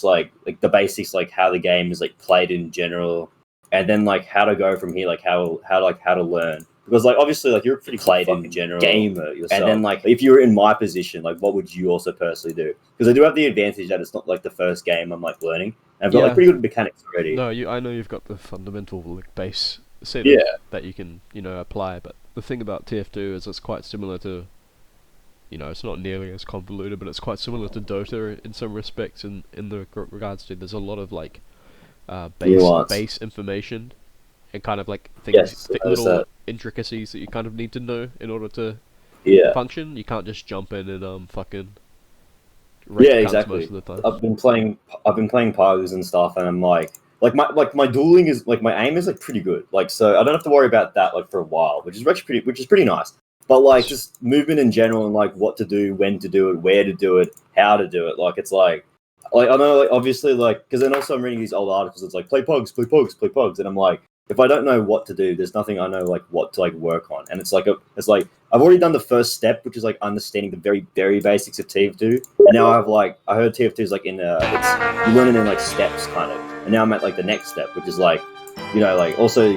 like the basics, like how the game is like played in general, and then like how to go from here, like how to learn. Because like obviously like you're a pretty played in general gamer yourself, and then like if you were in my position, like what would you also personally do? Because I do have the advantage that it's not like the first game I'm like learning, and I've got like pretty good mechanics already. No, I know you've got the fundamental like base set that you can apply, but the thing about TF2 is it's quite similar to, it's not nearly as convoluted, but it's quite similar to Dota in some respects. In the regards to there's a lot of like base information and kind of like things, little intricacies that you kind of need to know in order to function. You can't just jump in and fucking exactly. Most of the time. I've been playing pugs and stuff, and I'm like my dueling is like my aim is like pretty good. Like so I don't have to worry about that like for a while, which is pretty nice. But like just movement in general and like what to do, when to do it, where to do it, how to do it. Like it's like I know like obviously like because then also I'm reading these old articles. It's like play pugs, and I'm like if I don't know what to do, there's nothing I know like what to like work on. And it's like I've already done the first step, which is like understanding the very very basics of TF2. And now I heard TF2 is like in you learn it in like steps kind of. And now I'm at like the next step, which is like like also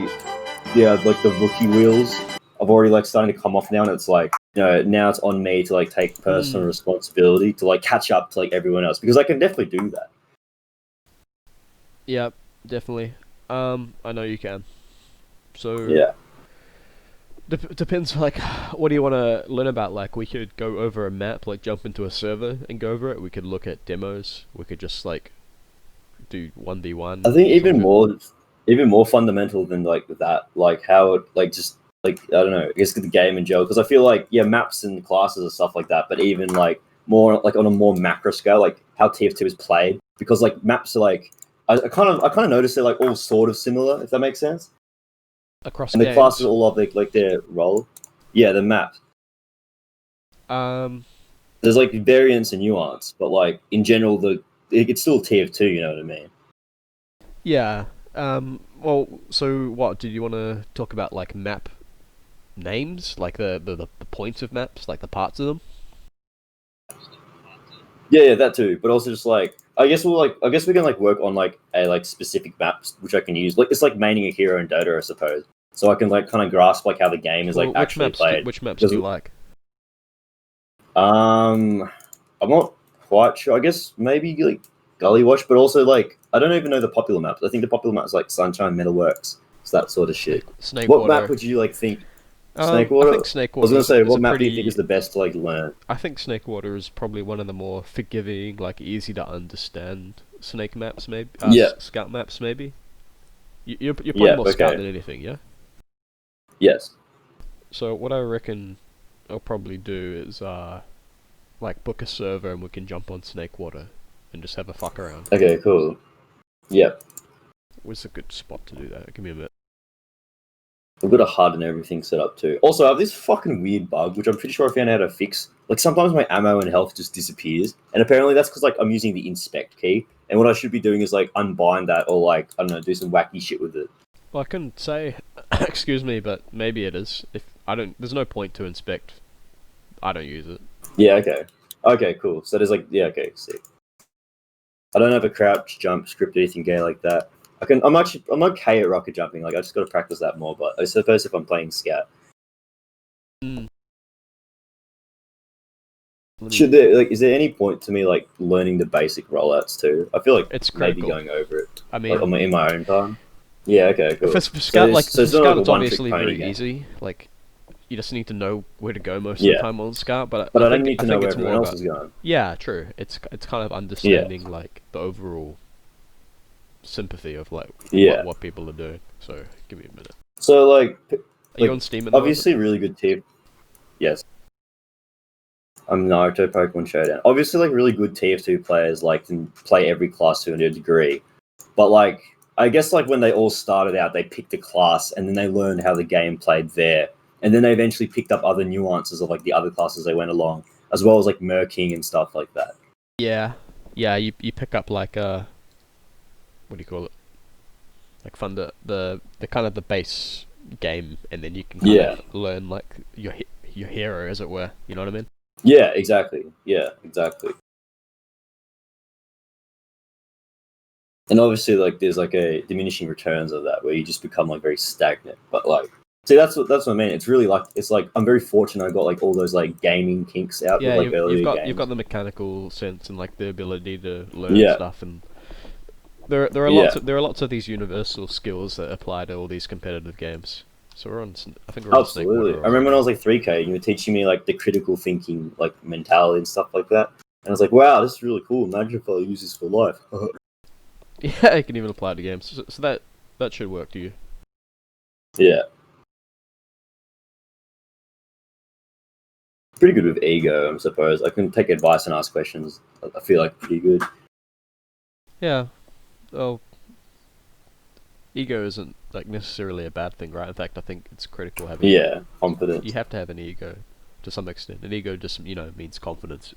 like the rookie wheels. I've already like starting to come off now, and it's like now it's on me to like take personal responsibility to like catch up to like everyone else, because I can definitely do that. Yeah, definitely. I know you can. So yeah, depends. Like, what do you want to learn about? Like, we could go over a map, like jump into a server and go over it. We could look at demos. We could just like do 1v1. I think even more fundamental than like that, like how it like just. Like, I don't know, I guess the game in general, because I feel like, maps and classes and stuff like that, but even, like, more, like, on a more macro scale, like, how TF2 is played, because, like, maps are, like, I kind of noticed they're, like, all sort of similar, if that makes sense? Across and games. The classes all have, like, their role. Yeah, the maps. There's, like, variance and nuance, but, like, in general, it's still TF2, you know what I mean? Yeah. Well, so what, did you want to talk about, like, map names, like the points of maps, like the parts of them? Yeah, that too. But also just like I guess we can like work on like a like specific maps which I can use. Like it's like maining a hero in Dota, I suppose. So I can like kind of grasp like how the game is like actually played. Which maps do you like? I'm not quite sure. I guess maybe like Gully Wash, but also like I don't even know the popular maps. I think the popular maps like Sunshine, Metalworks, it's that sort of shit. What map would you like think? Snakewater? I think Snakewater. I was gonna say, what map do you think is the best to like learn? I think Snakewater is probably one of the more forgiving, like easy to understand snake maps, maybe. Scout maps, maybe. You're playing more Scout than anything, yeah. Yes. So what I reckon I'll probably do is like book a server and we can jump on Snakewater and just have a fuck around. Okay, cool. Yep. Where's a good spot to do that? Give me a minute. I've got a HUD and everything set up too. Also, I have this fucking weird bug, which I'm pretty sure I found out how to fix. Like, sometimes my ammo and health just disappears. And apparently that's because, like, I'm using the inspect key. And what I should be doing is, like, unbind that or, like, I don't know, do some wacky shit with it. Well, I couldn't say, excuse me, but maybe it is. If I don't, there's no point to inspect. I don't use it. Yeah, okay. Okay, cool. So there's, like, okay, sick. I don't have a crouch, jump, script, anything gay like that. I'm okay at rocket jumping. Like I just got to practice that more. But I suppose if I'm playing Scout, is there any point to me like learning the basic rollouts too? I feel like it's maybe going over it. I mean, like, in my own time. Yeah. Okay. Cool. For Scout, Scout, it's obviously very easy. Like you just need to know where to go most of the time on Scout. But I don't need to know where everyone else is going. Yeah, true. It's kind of understanding like the overall sympathy of like what people are doing. So give me a minute. So like, are you on Steam at obviously really good tip. Yes. I'm Naruto Pokemon Showdown. Obviously, like really good TF2 players like can play every class to a degree, but like I guess like when they all started out, they picked a class and then they learned how the game played there, and then they eventually picked up other nuances of like the other classes they went along, as well as like Murking and stuff like that. Yeah. You pick up like what do you call it? Like from the kind of the base game, and then you can kind of learn like your hero, as it were. You know what I mean? Yeah, exactly. Yeah, exactly. And obviously, like, there's like a diminishing returns of that, where you just become like very stagnant. But like, see, that's what I mean. It's really like, it's like I'm very fortunate. I got like all those like gaming kinks out Yeah, with like earlier games. you've got the mechanical sense and like the ability to learn stuff, and there are lots of these universal skills that apply to all these competitive games. So I think we're on Absolutely. I remember when I was like 3K, you were teaching me like the critical thinking, like mentality and stuff like that. And I was like, wow, this is really cool. Imagine if I use this for life. Yeah, you can even apply it to games. So that should work to you. Yeah. Pretty good with ego, I suppose. I can take advice and ask questions. I feel like pretty good. Yeah. Well, ego isn't like necessarily a bad thing, right? In fact, I think it's critical having. Yeah, confidence. You have to have an ego to some extent. An ego just means confidence.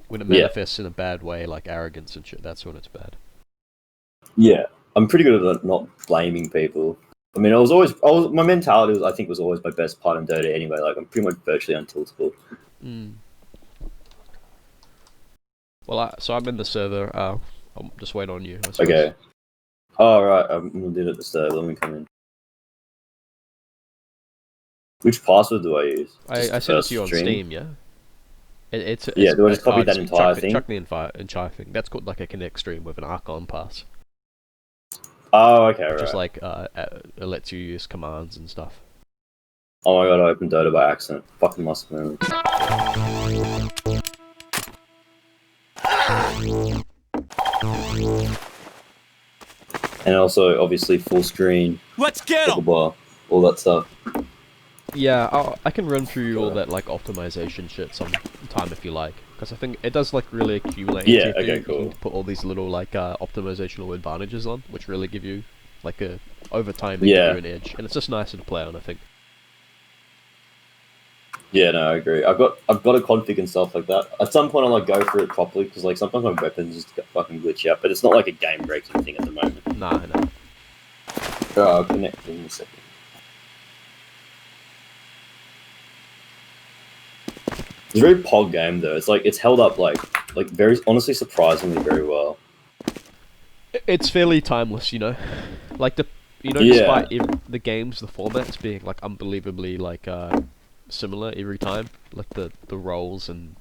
When it manifests in a bad way, like arrogance and shit, that's when it's bad. Yeah, I'm pretty good at not blaming people. I mean, my mentality I think was always my best part in Dota anyway. Like, I'm pretty much virtually untiltable. Well, so I'm in the server. I'll just wait on you. Okay. Oh, right. I'm gonna do it at the server. Let me come in. Which password do I use? I sent it to you on Steam, yeah? Do I just copy that entire thing? Chuck the entire thing. That's called like a connect stream with an Archon pass. Oh, okay, right. Just like, it lets you use commands and stuff. Oh my god, I opened Dota by accident. Fucking must have been. And also, obviously, full screen. Let's get him! All that stuff. Yeah, I can run through all that like optimization shit sometime if you like, because I think it does like really accumulate. Yeah, okay, cool. You can put all these little like optimizational advantages on, which really give you like over time they give you an edge, and it's just nicer to play on, I think. Yeah, no, I agree. I've got a config and stuff like that. At some point, I'll like go through it properly because like sometimes my weapons just get fucking glitchy out, but it's not like a game breaking thing at the moment. Nah, no. I'll connect in a second. It's a very pog game though. It's like it's held up like very honestly surprisingly very well. It's fairly timeless, you know. Like despite the games, the formats being like unbelievably like similar every time, like the roles and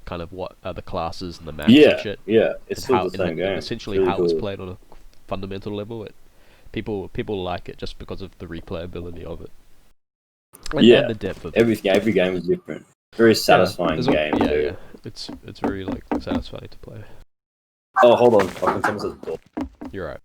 kind of what are the classes and the maps and shit. Yeah, it's still the same game. Essentially, really how it's played on a fundamental level. People like it just because of the replayability of it. And the depth of every game is different. Very satisfying game too. Yeah. It's very like satisfying to play. Oh, hold on. Someone says the door. You're right.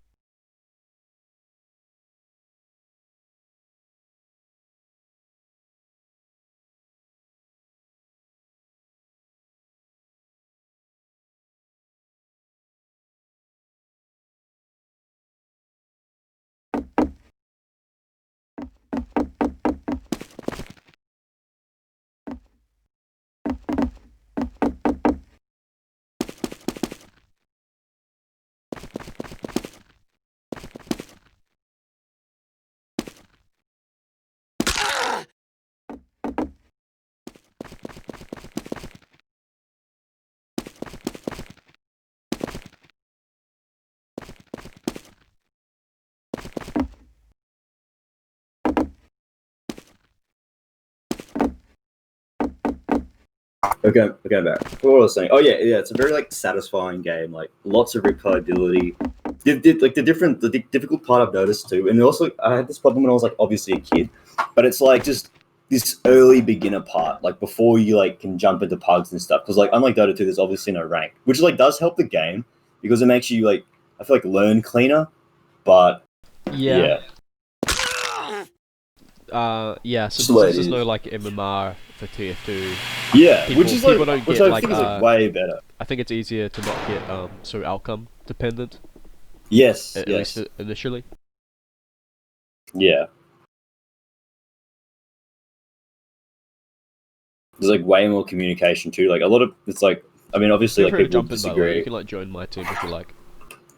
Okay, back. What was I saying? Oh yeah, it's a very like satisfying game. Like lots of replayability. The difficult part I've noticed too, and also I had this problem when I was like obviously a kid, but it's like just this early beginner part, like before you like can jump into pugs and stuff. Because like unlike Dota 2, there's obviously no rank, which like does help the game because it makes you like I feel like learn cleaner. But yeah. So there's no like MMR for TF2. Yeah, people don't get I think is like way better. I think it's easier to not get so outcome dependent. Yes, at least initially. Yeah. There's like way more communication too. Like a lot of it's like I mean obviously like people disagree. You can like join my team if you like.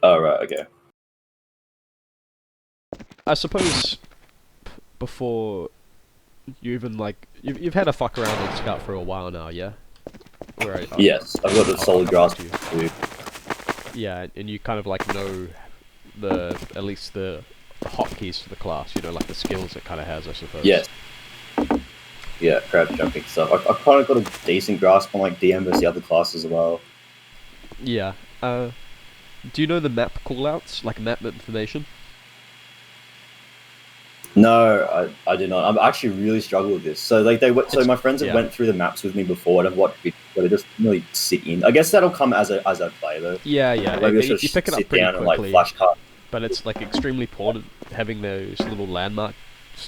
Oh right, okay. I suppose before you even like you've had a fuck around on Scout for a while now, yeah? Yes, I've got a solid grasp. Yeah, and you kind of like know at least the hotkeys to the class. You know, like the skills it kind of has, I suppose. Yes. Yeah, crouch jumping stuff. I've kind of got a decent grasp on like DM versus the other classes as well. Yeah. Do you know the map callouts, like map information? No, I do not. I actually really struggle with this. So like so my friends have went through the maps with me before, and I've watched videos, but I just really sit in. I guess that'll come as I play though. Yeah. Like, maybe You pick it up pretty quickly. And, like, flashcard. But it's like extremely important having those little landmarks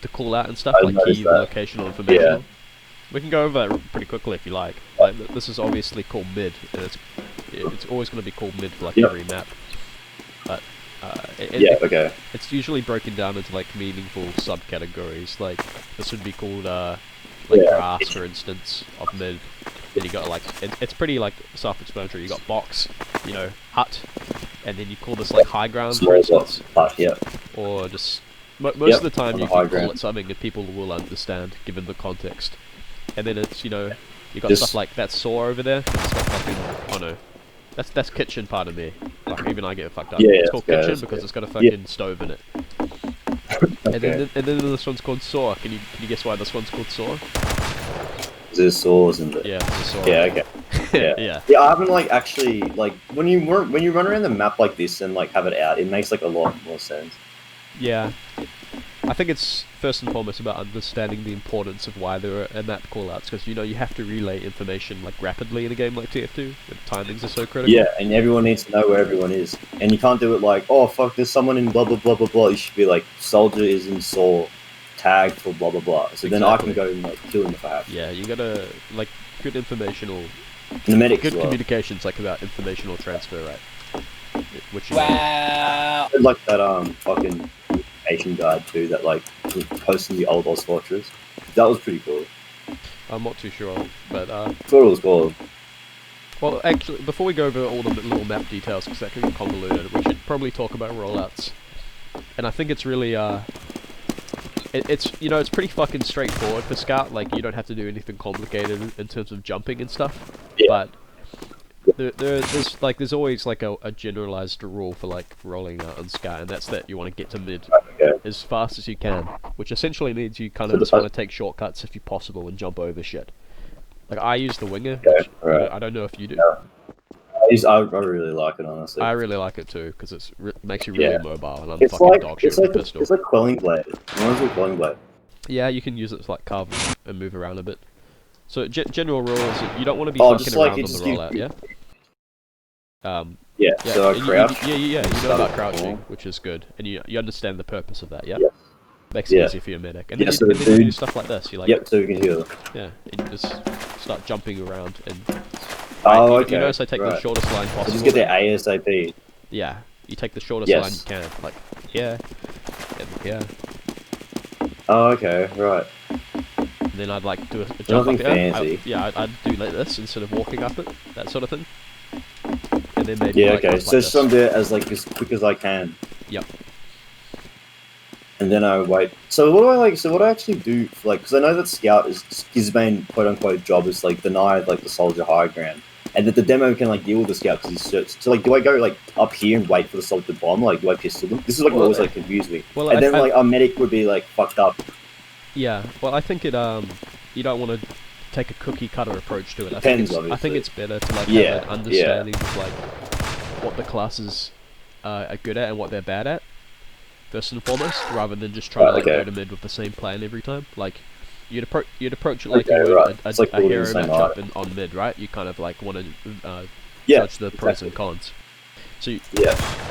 to call out and stuff, like key locational information. Yeah. We can go over that pretty quickly if you like. Like this is obviously called mid, and it's always going to be called mid for like every map. But okay. It's usually broken down into like meaningful subcategories. Like this would be called grass, for instance, of mid. Then you got like it's pretty like self-explanatory. You got box, you know, hut, and then you call this like high ground, for instance. Or just most of the time you can call it something that people will understand given the context. And then it's, you know, you got stuff like that saw over there. It's got fucking, oh no, that's kitchen, pardon me. Like even I get fucked up. It's called kitchen because it's got a fucking stove in it. And then this one's called saw. Can you guess why this one's called saw? There's saws in it. Yeah, it's a saw. Yeah, okay. Yeah, I haven't like actually like when you run around the map like this and like have it out, it makes like a lot more sense. Yeah. I think it's first and foremost about understanding the importance of why there are map callouts, because you know you have to relay information like rapidly in a game like TF2, when timings are so critical. Yeah, and everyone needs to know where everyone is, and you can't do it like, oh fuck, there's someone in blah blah blah blah blah. You should be like, soldier is in saw, tagged for blah blah blah. So then I can go and like kill him if I have to. Yeah, you gotta like good informational. And the medics good communication's like about informational transfer, right? Which wow. Like that fucking Asian guide too that like was posting the old Oz Fortress. That was pretty cool. I'm not too sure, but I thought it was cool. Well, actually, before we go over all the little map details, because that can be convoluted, we should probably talk about rollouts. And I think it's really it's you know, it's pretty fucking straightforward for Scout. Like you don't have to do anything complicated in terms of jumping and stuff. Yeah. But there's always like a generalized rule for like rolling out on Scout, and that's that you want to get to mid as fast as you can, which essentially means you kind of just want to take shortcuts if you possible and jump over shit. Like I use the winger, which, I don't know if you do. I really like it, honestly. I really like it too because it makes you really mobile, and I'm fucking like, dog shit with a pistol. It's like Quelling Blade. Reminds me of Quelling Blade. Yeah, you can use it to like carve and move around a bit. So general rule is that you don't want to be fucking around on the rollout, yeah? So I crouch. You know about crouching, which is good, and you understand the purpose of that, yeah? Makes it easy for your medic. And then, you do stuff like this, you like... so we can heal. Yeah, and you just start jumping around, and... You notice I take the shortest line possible. So just get there ASAP. Yeah, you take the shortest line you can, like, here, and here. Oh, okay, right. And then I'd like do a jump up fancy. I'd do like this instead of walking up it, that sort of thing. And then maybe so just try and do it as like as quick as I can. Yep. And then I wait. So what do I like? So what I actually do, like, because I know that Scout is his main quote unquote job is like deny like the soldier high ground, and that the demo can like deal with the Scout because he's searched. So like, do I go like up here and wait for the soldier to bomb? Like, do I pistol them? This is like what always like confused me. Well, and then like our medic would be like fucked up. Yeah. Well, I think it you don't want to take a cookie cutter approach to it. I think it's better to like have an understanding of like what the classes are good at and what they're bad at, first and foremost, rather than just trying to like go to mid with the same plan every time. Like you'd approach it like you would a hero matchup on mid, right? You kind of like want to judge the pros and cons. So you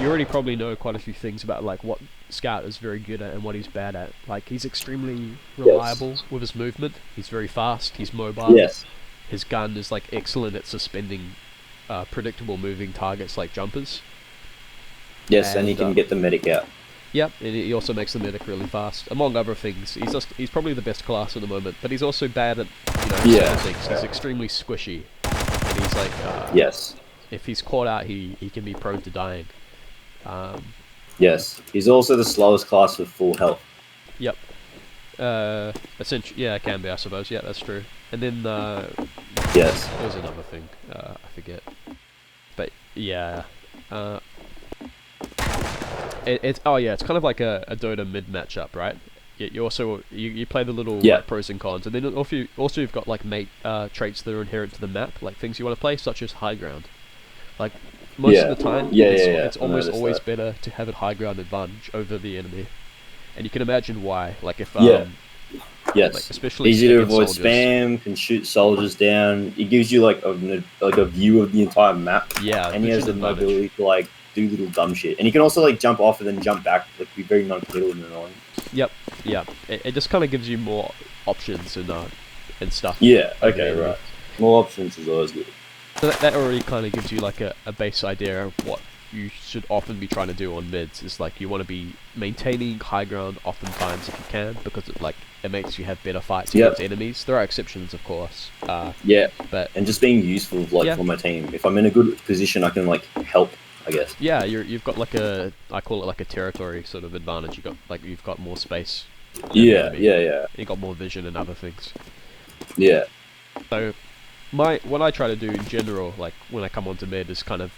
already probably know quite a few things about like what Scout is very good at and what he's bad at. Like he's extremely reliable with his movement. He's very fast. He's mobile. His gun is like excellent at suspending predictable moving targets like jumpers. And he can get the medic out. Yep, and he also makes the medic really fast, among other things. He's probably the best class at the moment, but he's also bad at certain things. He's extremely squishy, and he's like if he's caught out, he can be prone to dying. He's also the slowest class with full health. Yep. Essentially, it can be, I suppose. Yeah, that's true. And then there was another thing. I forget. But yeah. It's oh yeah, it's kind of like a Dota mid matchup, right? You also you play the little Yeah. like, pros and cons, and then also you've got like mate traits that are inherent to the map, like things you want to play, such as high ground. Like most of the time, it's almost always better to have a high ground advantage over the enemy, and you can imagine why. Like if Yes, like, especially easy to against avoid soldiers. spam. Can shoot soldiers down. It gives you like a view of the entire map. Yeah, and he has the advantage. ability to like do little dumb shit, and he can also like jump off and then jump back, like be very non-committal and annoying. Yep. It just kind of gives you more options and stuff. Yeah. Okay. Right. More options is always good. So that already kind of gives you like a base idea of what you should often be trying to do on mids. Is like you want to be maintaining high ground oftentimes if you can, because it makes you have better fights against enemies. There are exceptions, of course. But and just being useful for my team. If I'm in a good position, I can like help, I guess. Yeah, you've got like I call it like a territory sort of advantage. You've got more space. Yeah. You've got more vision and other things. Yeah. So what I try to do in general, like when I come onto mid, is kind of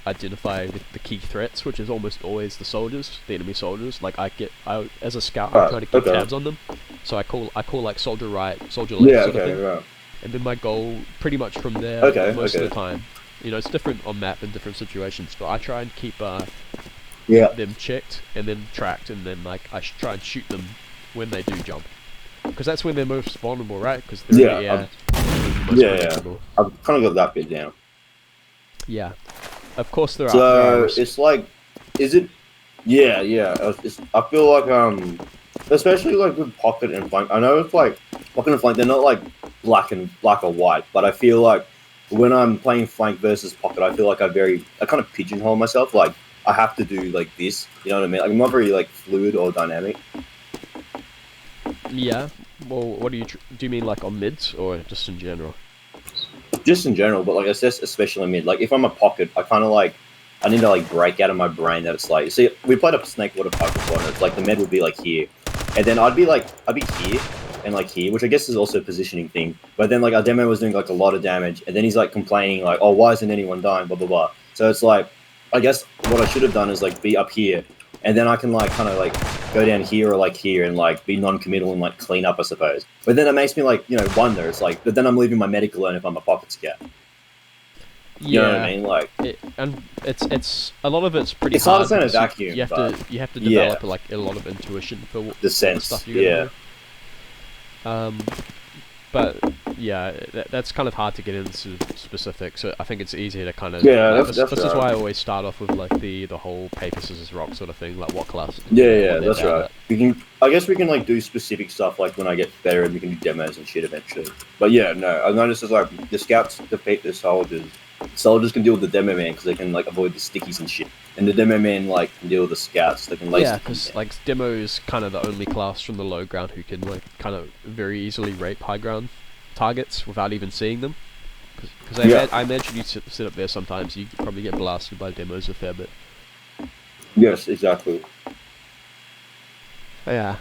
identify the key threats, which is almost always the enemy soldiers. Like as a scout, I try to keep tabs on them. So I call like soldier right, soldier left sort of thing. Right. And then my goal, pretty much from there, most of the time. You know, it's different on map in different situations, but I try and keep them checked and then tracked, and then like I try and shoot them when they do jump, because that's when they're most vulnerable, right? Because they're in the air. I've kind of got that bit down. Yeah, of course there are. So it's like, is it? Yeah. I feel like especially like with pocket and flank. I know it's like pocket and flank. They're not like black or white, but I feel like when I'm playing flank versus pocket, I feel like I kind of pigeonhole myself. Like I have to do like this. You know what I mean? Like I'm not very like fluid or dynamic. Yeah. Well, what do you mean like on mids or just in general? Just in general, but like I said, especially mid. Like if I'm a pocket, I kind of like I need to like break out of my brain that it's like. See, we played a snake water pocket before, and it's like the med would be like here, and then I'd be here and like here, which I guess is also a positioning thing. But then like our demo was doing like a lot of damage, and then he's like complaining like, oh, why isn't anyone dying? Blah blah blah. So it's like, I guess what I should have done is like be up here, and then I can like kind of like go down here or like here and like be non-committal and like clean up, I suppose. But then it makes me like, you know, wonder. It's like, but then I'm leaving my medical alone if I'm a pocket scout. You know what I mean? Like, it's a lot of it's pretty. It's hard to say in a vacuum. You have to develop like a lot of intuition for the stuff you're gonna do. But yeah, that's kind of hard to get into specifics. So I think it's easier to kind of this is why I always start off with like the whole paper scissors rock sort of thing, like what class. That's right. I guess we can like do specific stuff like when I get better, and we can do demos and shit eventually. But yeah, no, I've noticed it's like the scouts defeat the soldiers. Soldiers can deal with the demo man because they can like avoid the stickies and shit, and the demo man like can deal with the scouts. They can because like demo is kind of the only class from the low ground who can like kind of very easily rape high ground targets without even seeing them. Because I imagine you sit up there sometimes, you probably get blasted by demos a fair bit. Yes, exactly. Yeah.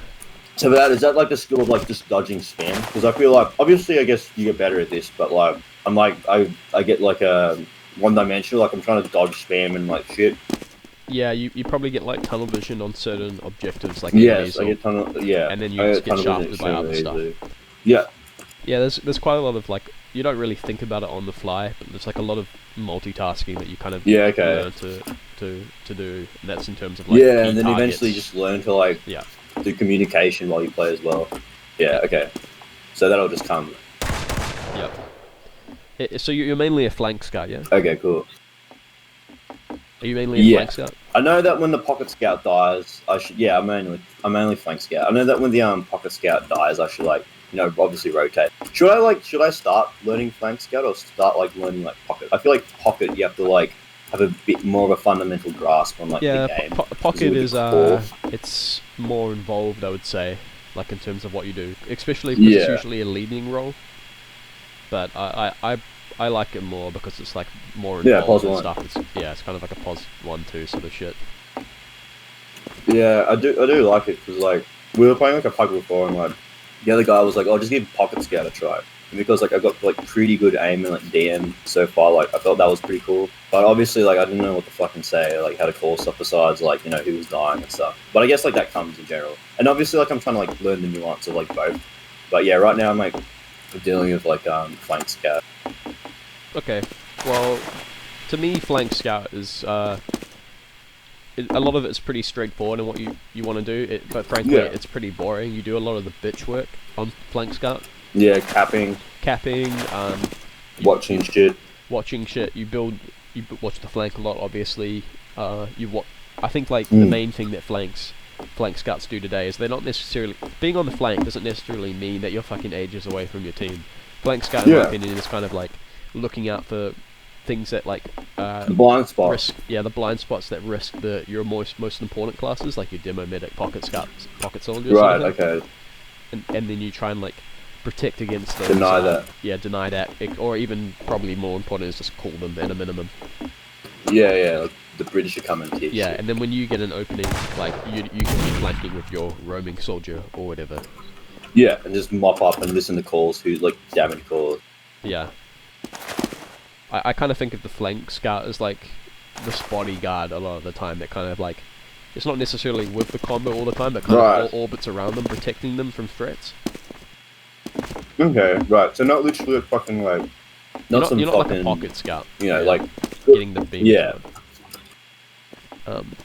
So is that like the skill of like just dodging spam? Because I feel like obviously I guess you get better at this, but like I'm like I get like a one-dimensional, like I'm trying to dodge spam and like shit. Yeah, you probably get like tunnel vision on certain objectives, like yes, I get tunnel. Yeah, and then you just get shafted by other stuff. Yeah. Yeah, there's quite a lot of like you don't really think about it on the fly, but there's like a lot of multitasking that you kind of learn to do, and that's in terms of like and then eventually just learn to like do communication while you play as well. Yeah, okay. So that'll just come. Yep. So you're mainly a flank scout, yeah? Okay, cool. Are you mainly a flank scout? I know that when the pocket scout dies, I'm mainly flank scout. I know that when the pocket scout dies, I should like, you know, obviously rotate. Should I start learning flank scout or start like learning like pocket? I feel like pocket you have to like have a bit more of a fundamental grasp on like the game. Pocket is it's more involved, I would say, like in terms of what you do, especially because it's usually a leading role. But I like it more because it's like more involved and stuff. It's kind of like a pos 1-2 sort of shit. Yeah, I do like it because like we were playing like a pocket before, and like the other guy was like, "Oh, just give pocket scout a try," and because like I got like pretty good aim and like DM so far, like I thought that was pretty cool. But obviously, like I didn't know what to fucking say, like how to call stuff besides like who was dying and stuff. But I guess like that comes in general, and obviously like I'm trying to like learn the nuance of like both. But yeah, right now I'm like dealing with like flank scout. Okay, well, to me, flank scout is a lot of it's pretty straightforward in what you want to do. But frankly, it's pretty boring. You do a lot of the bitch work on flank scout. Yeah, capping, watching shit. You watch the flank a lot, obviously. I think like the main thing that flank scouts do today is they're not necessarily being on the flank doesn't necessarily mean that you're fucking ages away from your team. Flank scout, in my opinion, is kind of like looking out for things that like the blind spots. The blind spots that risk your most important classes, like your demo medic, pocket scouts, pocket soldiers. Right. Okay. And then you try and like protect against those. Deny that. Yeah, deny that, or even probably more important is just call them at a minimum. Yeah. Like the British are coming to you. Yeah, and then when you get an opening, like you can be flanking with your roaming soldier or whatever. Yeah, and just mop up and listen to calls, who like damage calls. Yeah. I kind of think of the flank scout as like this bodyguard a lot of the time that kind of like, it's not necessarily with the combo all the time, but kind of all orbits around them, protecting them from threats. Okay, right. So not literally a fucking like, you're not like a pocket scout. Like getting the beam. Yeah. Down.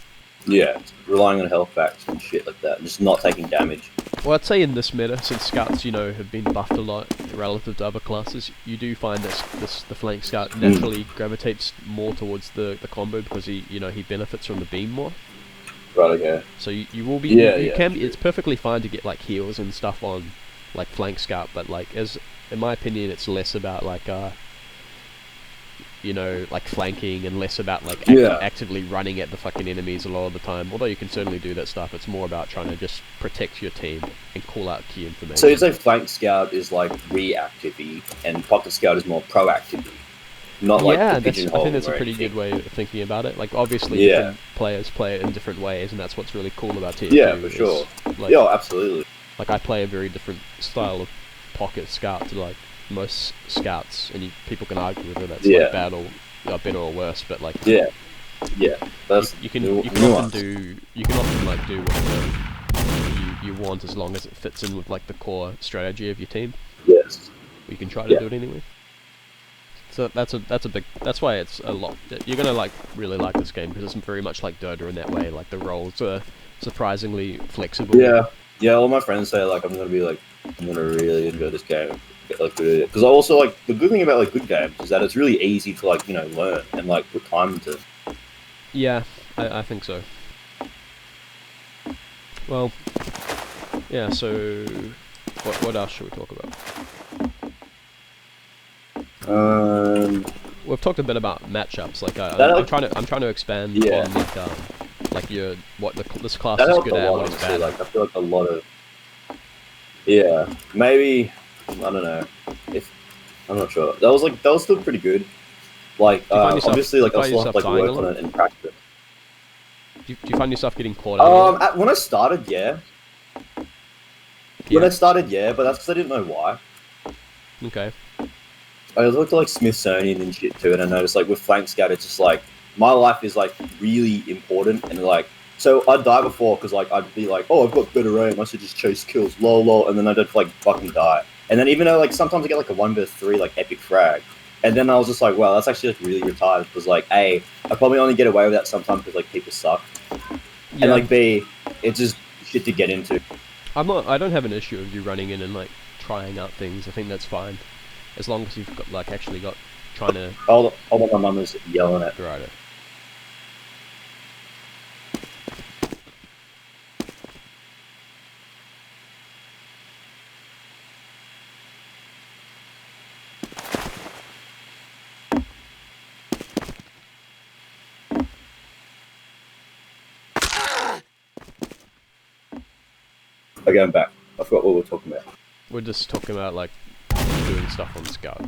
Yeah, relying on health packs and shit like that, just not taking damage. Well, I'd say in this meta, since scouts, have been buffed a lot relative to other classes, you do find that the flank scout naturally gravitates more towards the combo because he benefits from the beam more. Right. Okay. So you will be. It's perfectly fine to get like heals and stuff on, like flank scout, but like in my opinion, it's less about like like flanking and less about like actively running at the fucking enemies a lot of the time. Although you can certainly do that stuff, it's more about trying to just protect your team and call out key information. So you'd say flank scout is like reactive-y and pocket scout is more proactive-y, not like I think that's a pretty good way of thinking about it. Like obviously different players play it in different ways, and that's what's really cool about TF2. Yeah, for sure. Like, absolutely. Like I play a very different style of pocket scout to like most scouts, and people can argue whether that's like bad or better or worse, but like that's you can often like do whatever you want as long as it fits in with like the core strategy of your team. Yes. You can try to do it anyway. So that's why it's a lot. You're gonna like really like this game because it's very much like Dota in that way. Like the roles are surprisingly flexible. Yeah. All my friends say like I'm gonna really enjoy this game. Get like good at it, because also like the good thing about like good games is that it's really easy to like learn and like put time into. Yeah, I think so. Well, yeah. So, what else should we talk about? We've talked a bit about matchups. Like I'm trying to expand on like this class is good at, what is bad. Like I feel like a lot of maybe. I don't know. I'm not sure. That was still pretty good. Like obviously, like I still have to like work on it and practice. Do you find yourself getting caught out? When I started, When I started, but that's because I didn't know why. Okay. I looked at like Smithsonian and shit too, and I noticed like with flank scout, it's just like my life is like really important, and like so I'd die before because like I'd be like, oh, I've got better aim, I should just chase kills, lol, and then I'd like fucking die. And then even though like sometimes I get like a 1v3 like epic frag, and then I was just like, wow, that's actually like really retarded. Because like I probably only get away with that sometimes because like people suck, and like B, it's just shit to get into. I don't have an issue of you running in and like trying out things. I think that's fine, as long as you've got like actually got trying to. Hold on, my mum is yelling at. Right. Okay, I'm back. I forgot what we were talking about. We're just talking about like doing stuff on Scout.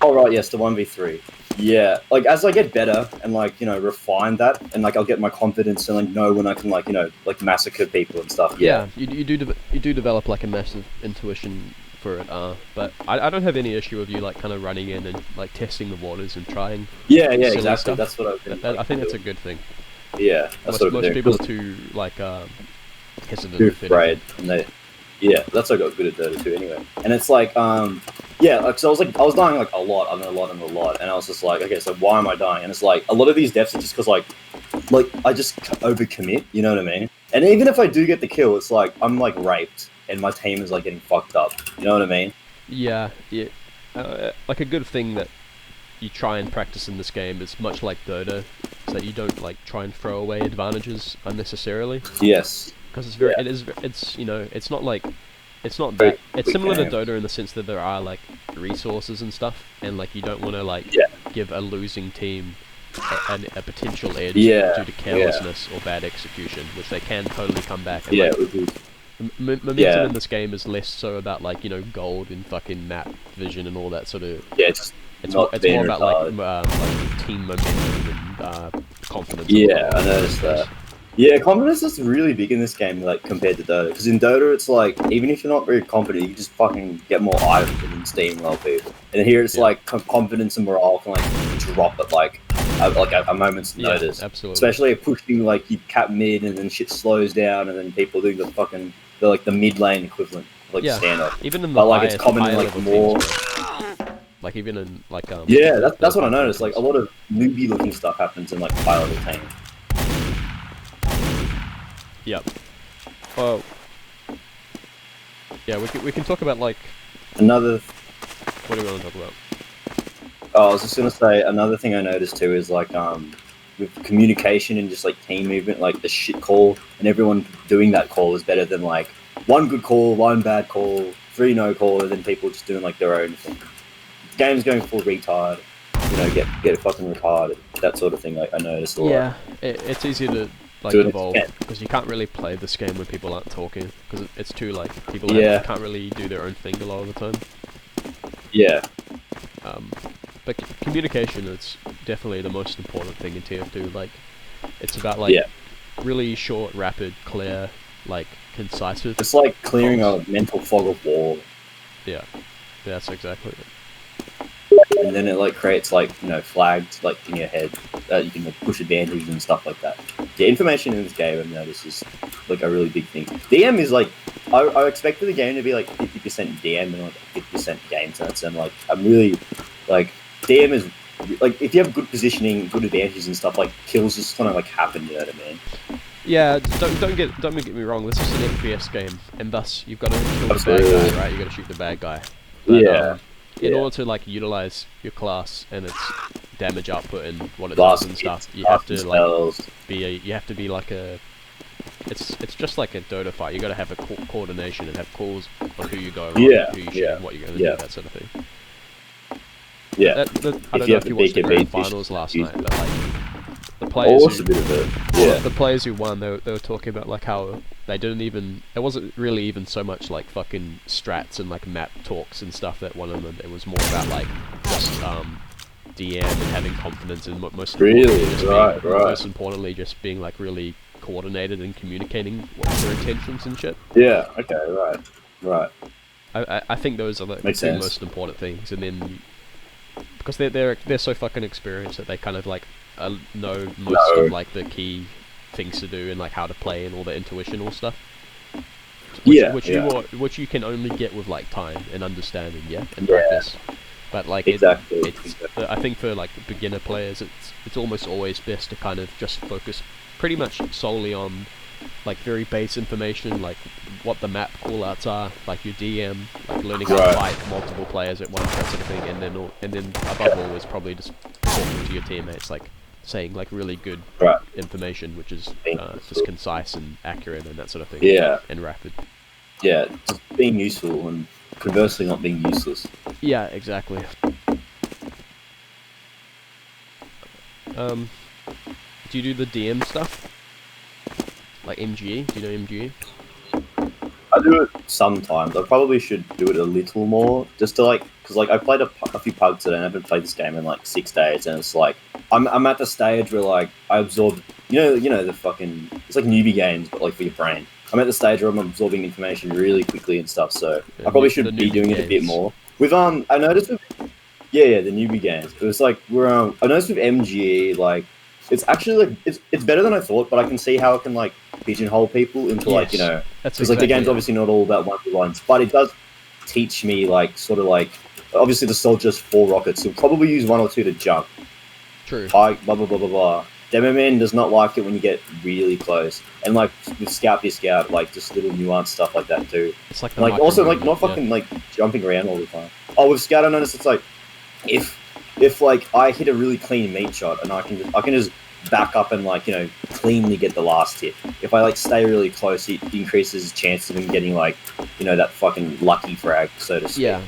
Oh right, yes, the 1v3. Yeah, like as I get better and like refine that, and like I'll get my confidence and like know when I can like like massacre people and stuff. Yeah, you do develop like a massive intuition for it are. But I don't have any issue with you like kind of running in and like testing the waters and trying. Yeah, silly exactly. Stuff. That's what I've been. I think that's a good thing. Yeah, that's what I've been most doing. people are too like hesitant. Too afraid, and that's what I got good at Dota 2 anyway. And it's like, so I was dying like a lot, and I was just like, okay, so why am I dying? And it's like a lot of these deaths are just because like I just overcommit, you know what I mean? And even if I do get the kill, it's like I'm like raped, and my team is like getting fucked up, you know what I mean? Yeah. Like a good thing that you try and practice in this game is much like Dota, is that you don't like try and throw away advantages unnecessarily. Yes. Because it's you know, it's not like, it's not that, it's similar to Dota in the sense that there are like resources and stuff, and like you don't want to like give a losing team a potential edge due to carelessness or bad execution, which they can totally come back. And, momentum in this game is less so about like, you know, gold and fucking map vision and all that sort of. It's more about like team momentum and confidence. Yeah, I noticed that. Yeah, confidence is really big in this game, like compared to Dota. Because in Dota, it's like even if you're not very confident, you can just fucking get more items and steamroll people. And here, it's like confidence and morale can like drop at like a moment's notice. Absolutely. Especially pushing like you cap mid and then shit slows down, and then people doing the mid lane equivalent, like standoff. Even in the but like it's common in like more. Like even in like that's what I noticed. Like a lot of newbie looking stuff happens in like high level teams. Yep. Well, yeah, we can talk about like another. What do we want to talk about? Oh, I was just gonna say another thing I noticed too is like with communication and just like team movement, like the shit call and everyone doing that call is better than like one good call, one bad call, 3 no call, and then people just doing like their own thing. Games going full retard, you know, get fucking retarded, that sort of thing. Like I noticed a lot. Yeah, it's easy to like evolve because you can't really play this game when people aren't talking because it's too like people can't really do their own thing a lot of the time. Yeah. But communication is definitely the most important thing in TF2. Like, it's about like really short, rapid, clear, like concise. It's like clearing a mental fog of war. Yeah, that's exactly it. And then it like creates like, you know, flags like in your head that you can like, push advantages and stuff like that. Yeah, information in this game I've noticed is like a really big thing. DM is like I expected the game to be like 50% DM and like 50% game sense, and like I'm really like DM is like if you have good positioning, good advantages and stuff, like kills just kind of like happen. You know what I mean? Yeah, don't get me wrong. This is an FPS game, and thus you've got to kill the bad guy, right? You got to shoot the bad guy. But, in order to like utilize your class and its damage output and what it does and stuff, you have to like be like a. It's just like a Dota fight. You got to have a coordination and have calls on who you go around, who you shoot, and what you're going to do, that sort of thing. Yeah. I don't know if you watched the grand finals last night, but like the players who won, they were talking about like how they didn't even. It wasn't really even so much like fucking strats and like map talks and stuff that won them. It was more about like just DM and having confidence in what most most importantly just being like really coordinated and communicating what their intentions and shit. Yeah. Okay. Right. I think those are like the two most important things, and then because they're so fucking experienced that they kind of like know most of like the key things to do and like how to play and all the intuitional stuff. Which you can only get with like time and understanding, and practice. But like it's I think for like beginner players, it's almost always best to kind of just focus pretty much solely on like very base information, like what the map callouts are, like your DM, like learning how to fight multiple players at once, that sort of thing, and then above all is probably just talking to your teammates, like saying like really good information, which is just concise and accurate and that sort of thing. And rapid. Yeah, just being useful and conversely not being useless. Yeah, exactly. Do you do the DM stuff? Like MGE? Do you know MGE? I do it sometimes. I probably should do it a little more, just to like, because like I played a few pugs today and I haven't played this game in like 6 days, and it's like I'm at the stage where like I absorb, you know the fucking, it's like newbie games but like for your brain. I'm at the stage where I'm absorbing information really quickly and stuff. So I probably should be doing it a bit more. With I noticed with the newbie games. It was like I noticed with MGE like it's actually like it's better than I thought, but I can see how it can like pigeonhole people into like because like the game's obviously not all about 1v1s, but it does teach me like sort of like obviously the soldier's 4 rockets. You'll probably use 1 or 2 to jump. True. Blah blah blah blah blah. Demo Man does not like it when you get really close, and like with Scout Be Scout, like just little nuanced stuff like that too. It's like also like not fucking like jumping around all the time. Oh, with Scout I noticed it's like if like I hit a really clean meat shot and I can just back up and like cleanly get the last hit. If I like stay really close, it increases chances of him getting like that fucking lucky frag, so to speak. Yeah.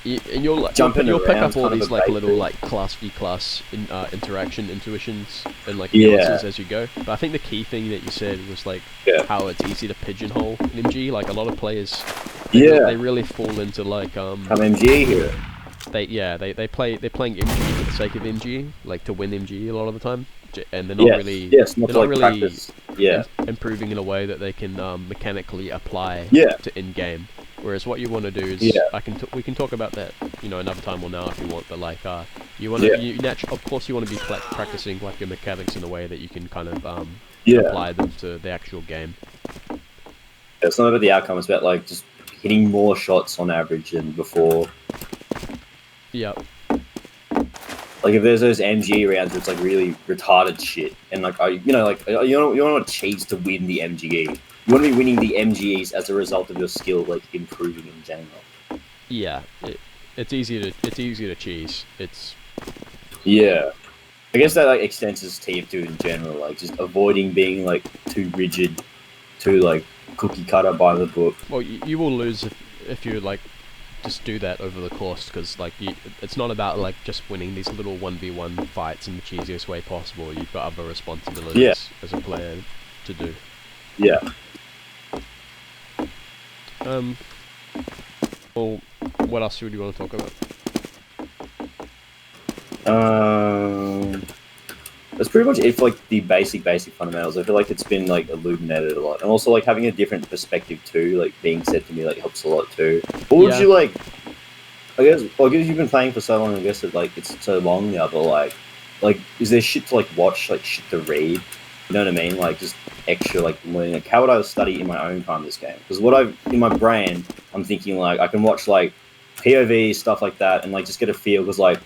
And you'll pick up all these like little like class v class interaction intuitions and like nuances as you go. But I think the key thing that you said was like how it's easy to pigeonhole in MG. Like a lot of players, they really fall into like I'm MG here. They're playing MG for the sake of MG, like to win MG a lot of the time, and they're not really improving in a way that they can mechanically apply to in game. Whereas what you want to do is, we can talk about that, another time or now if you want. But like, you want to, of course, you want to be practicing like your mechanics in a way that you can kind of apply them to the actual game. It's not about the outcome; it's about like just hitting more shots on average than before. Yeah. Like if there's those MG rounds where it's like really retarded shit, and like you don't want to cheese to win the MGE. You want to be winning the MGEs as a result of your skill, like improving in general. Yeah, it's easy to cheese. I guess that like extends to TF2 in general, like just avoiding being like too rigid, too like cookie cutter by the book. Well, you will lose if you like just do that over the course, because like it's not about like just winning these little 1v1 fights in the cheesiest way possible. You've got other responsibilities as a player to do. Yeah. Well, what else would you want to talk about? That's pretty much it for like the basic fundamentals. I feel like it's been like illuminated a lot, and also like having a different perspective too, like being said to me, like helps a lot too. What would you like? I guess you've been playing for so long. I guess that like it's so long now, but like is there shit to like watch, like shit to read? You know what I mean? Like just extra like learning. Like how would I study in my own time this game? Because in my brain, I'm thinking like I can watch like POV stuff like that and like just get a feel. Because like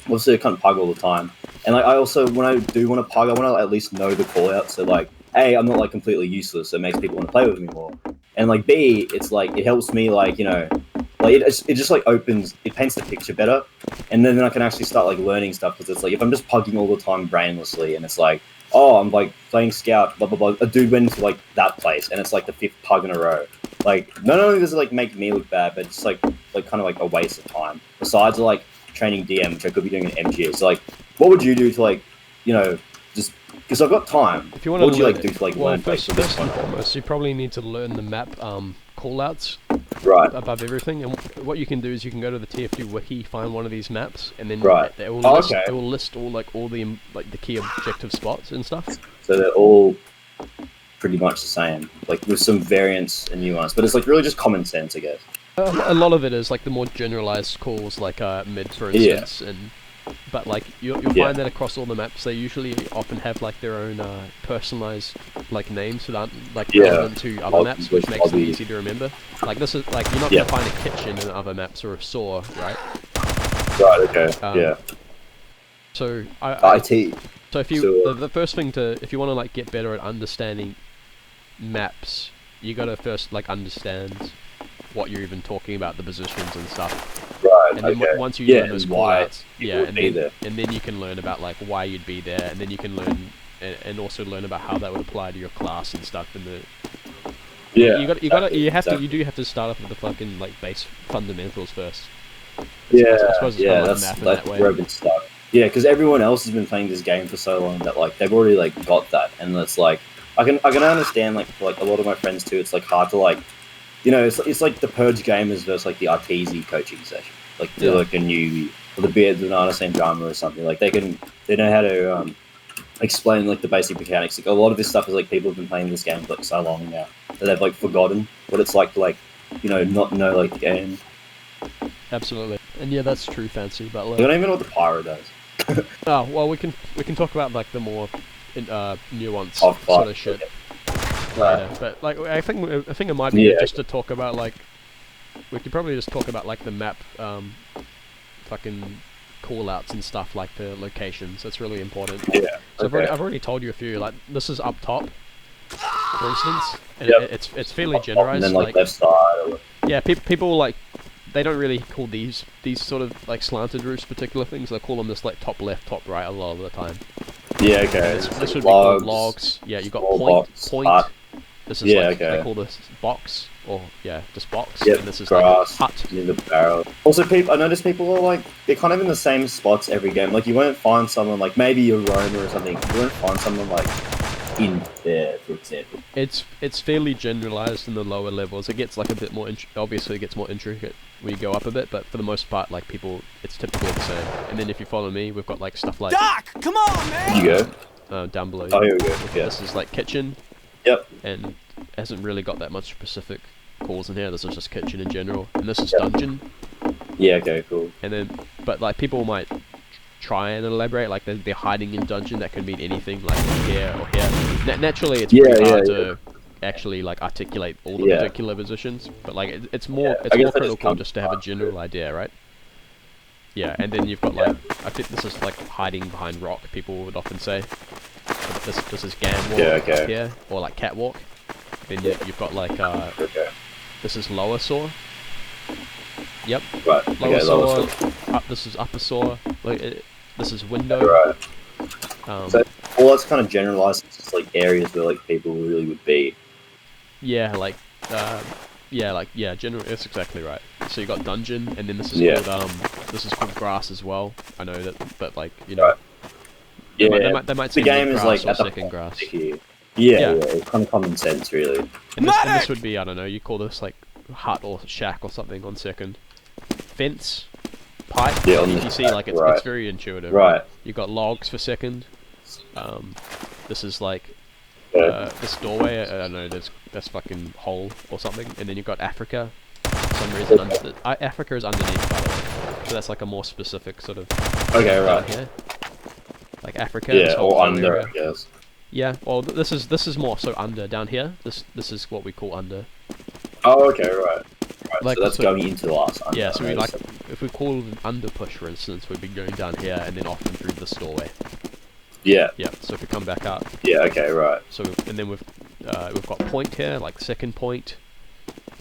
obviously I can't pug all the time, and like I also when I do want to pug, I want to at least know the call out. So like A, I'm not like completely useless. So it makes people want to play with me more. And like B, it's like it helps me like like it just like it paints the picture better, and then I can actually start like learning stuff. Because it's like if I'm just pugging all the time brainlessly, and it's like, oh, I'm like playing scout, blah blah blah. A dude went into like that place, and it's like the 5th pug in a row. Like not only does it like make me look bad, but it's like kind of like a waste of time. Besides like training DM, which I could be doing in MGA. So like, what would you do to like, just because I've got time. If you want what would you like do to like learn? First and foremost, you probably need to learn the map callouts. Right. Above everything, and what you can do is you can go to the TF2 wiki, find one of these maps, and then it will list all the key objective spots and stuff. So they're all pretty much the same, like with some variance and nuance, but it's like really just common sense, I guess. A lot of it is like the more generalized calls, like mid, for instance, but like you'll find that across all the maps, they usually often have like their own personalized like names that aren't like relevant to other maps, which makes them easy to remember. Like this is like you're not gonna find a kitchen in other maps or a saw, right? Right. Okay. So IT. So if you the first thing if you want to like get better at understanding maps, you gotta first like understand what you're even talking about, the positions and stuff. Right. And then once you learn those callouts, and then you can learn about like why you'd be there, and then you can learn and also learn about how that would apply to your class and stuff. And you do have to start off with the fucking like base fundamentals first. I suppose it's that's where I've been stuck. Yeah, because everyone else has been playing this game for so long that like they've already like got that, and it's like I can understand like for like a lot of my friends too. It's like hard to like. It's like the Purge gamers versus like the Arteezy coaching session. Like they're like a newbie, or the Beard Banana Same Drama or something. Like they know how to explain like the basic mechanics. Like a lot of this stuff is like people have been playing this game for like so long now that they've like forgotten what it's like to like, you know, not know like the game. Absolutely, and yeah, that's true, Fancy. But like, I don't even know what the pyro does. oh well, we can talk about like the more nuanced Off-class, sort of shit okay. later. But like, I think it might be good just to talk about like, we could probably just talk about like the map, fucking callouts and stuff, like the locations. That's really important. Yeah. So Okay. I've already told you a few. Like this is up top, for instance, and Yep. it's fairly generalized. And then like left side. Or... Yeah, people like, they don't really call these sort of like slanted roofs particular things. They call them just like top left, top right a lot of the time. Yeah. Okay. This would be called logs. Yeah, you got point. This is like they call this box, or just box. Yep, and this is grass, like hut. near the barrel. Also, I noticed people are like, they're kind of in the same spots every game. Like, you won't find someone like, maybe a roamer or something. You won't find someone like in there, for example. It's fairly generalized in the lower levels. It gets like a bit more, obviously it gets more intricate when you go up a bit, but for the most part, like it's typically the same. And then if you follow me, we've got like stuff like... Doc, come on, man! You go. Down below. Oh, here we go. Yeah. This is like kitchen. Yep. And hasn't really got that much specific calls in here. This is just kitchen in general. And this is dungeon. Yeah, okay, cool. And then, but like people might try and elaborate, like they're hiding in dungeon. That could mean anything, like here or here. Naturally, it's pretty hard to actually like articulate all the particular positions, but like it's more critical just to have a general idea, right? Yeah, and then you've got like, I think this is like hiding behind rock, people would often say. This is game walk up here, or like catwalk. Then you've got like this is lower saw. Yep. Right. Lower saw. This is upper saw. Like this is window. Right. So all that's kind of generalized. It's just like areas where like people really would be. Yeah, like general. That's exactly right. So you got dungeon, and then this is called grass as well. I know that, but like you know. Right. Yeah, they might the game is like at the second grass. Here. Yeah, it's kind of common sense, really. And this would be, I don't know, you call this like hut or shack or something on second. Fence, pipe. Yeah, you see, like it's very intuitive. Right. You got logs for second. This is like this doorway. I don't know. That's fucking hole or something. And then you've got Africa. For some reason, Africa is underneath, by the way. So that's like a more specific sort of. Okay, right. Here. Like Africa. Yeah, or under, I guess. Yeah. Well, this is more so under down here. This is what we call under. Oh, okay, right. Like, so that's going into the last under. Yeah. So we like, if we call it an under push, for instance, we'd be going down here and then off and through this doorway. Yeah. Yeah. So if we come back up. Yeah. Okay. Right. So and then we've got point here, like second point.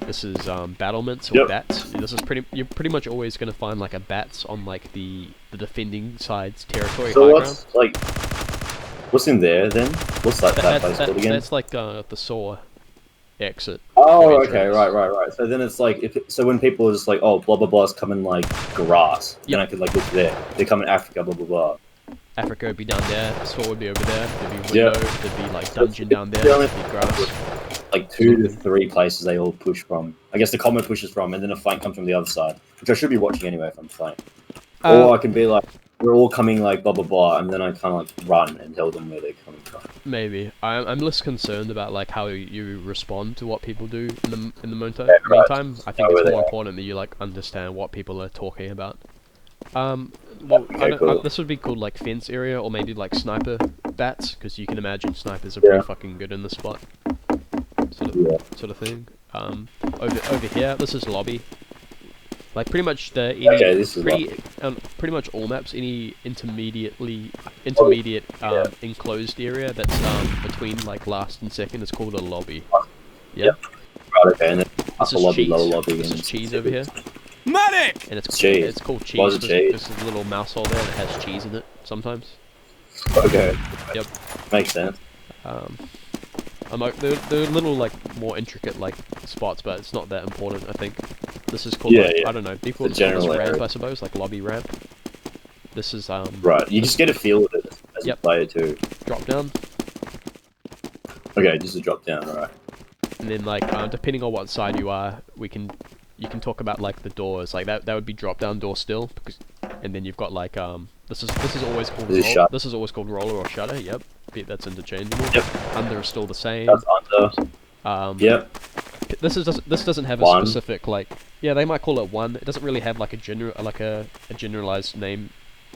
This is battlements or bats. This is you're pretty much always going to find like a bats on like the defending side's territory. So what's in there then? What's that place called again? That's like the saw exit. Oh, okay, right. So then it's like, so when people are just like, oh, blah blah blah's coming like grass, then I could like look there. They're coming Africa, blah blah blah. Africa would be down there. Saw would be over there. There'd be window. There'd be like dungeon down there. There'd be grass. Like 2 to 3 places they all push from. I guess the combo pushes from, and then a flank comes from the other side, which I should be watching anyway if I'm playing. Or I can be like, we're all coming like blah blah blah, and then I kind of like run and tell them where they're coming from. Maybe I'm less concerned about like how you respond to what people do in the meantime. I think it's more important that you like understand what people are talking about. This would be called like fence area, or maybe like sniper bats, because you can imagine snipers are pretty fucking good in this spot. Sort of thing. Over here, this is lobby. Like pretty much pretty much all maps, any intermediate enclosed area that's between like last and second is called a lobby. Yep. Right. Okay. And then this is lobby, cheese. lower lobby. This is cheese over here. Medic! And it's cheese. It's called cheese. Why is it cheese? This is a little mouse hole there that has cheese in it sometimes. Okay. Yep. Makes sense. They're little like more intricate like spots, but it's not that important. I think this is called I don't know. People call this ramp, I suppose, like lobby ramp. This is right. You just get a feel of it as you play it too. Drop down. Okay, just a drop down, right? And then like depending on what side you are, you can talk about like the doors, like that would be drop down door still, and then you've got like This is always called This is roll. shut. This is always called roller or shutter. Yep, that's interchangeable. Yep. Under is still the same. That's under. Yep. This doesn't have a One. specific like. Yeah, they might call it one. It doesn't really have like a generalized name.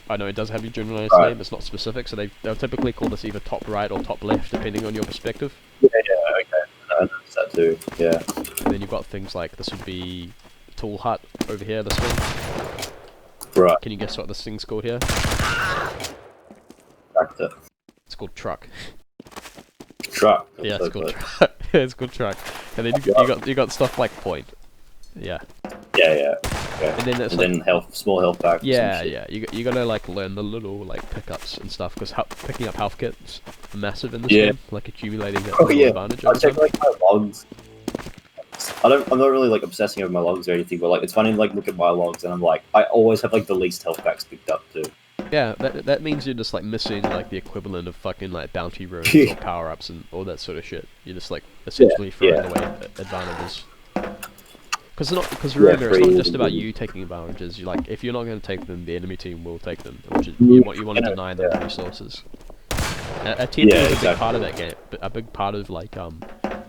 I know it does have a generalized name. It's not specific, so they'll typically call this either top right or top left, depending on your perspective. Yeah. Okay. I noticed that too. Yeah. And then you've got things like this would be tool hut over here. This thing. Right. Can you guess what this thing's called here? Tractor. It's called truck. Truck. Yeah, it's called truck. It's called truck. And then you got stuff like point. Yeah. Yeah. Okay. And then it's small health pack. Yeah. You gotta like learn the little like pickups and stuff because picking up health kits are massive in this game. Like accumulating that advantage. I check like my logs. I'm not really like obsessing over my logs or anything, but like it's funny to like look at my logs and I'm like, I always have like the least health packs picked up too. Yeah, that means you're just like missing like the equivalent of fucking like bounty runes or power ups and all that sort of shit. You're just like essentially throwing away advantages. Because remember, it's not just about you taking advantages. You like if you're not going to take them, the enemy team will take them. Which is, you want to deny them resources. A tier 2 is a big part of that game. But a big part of like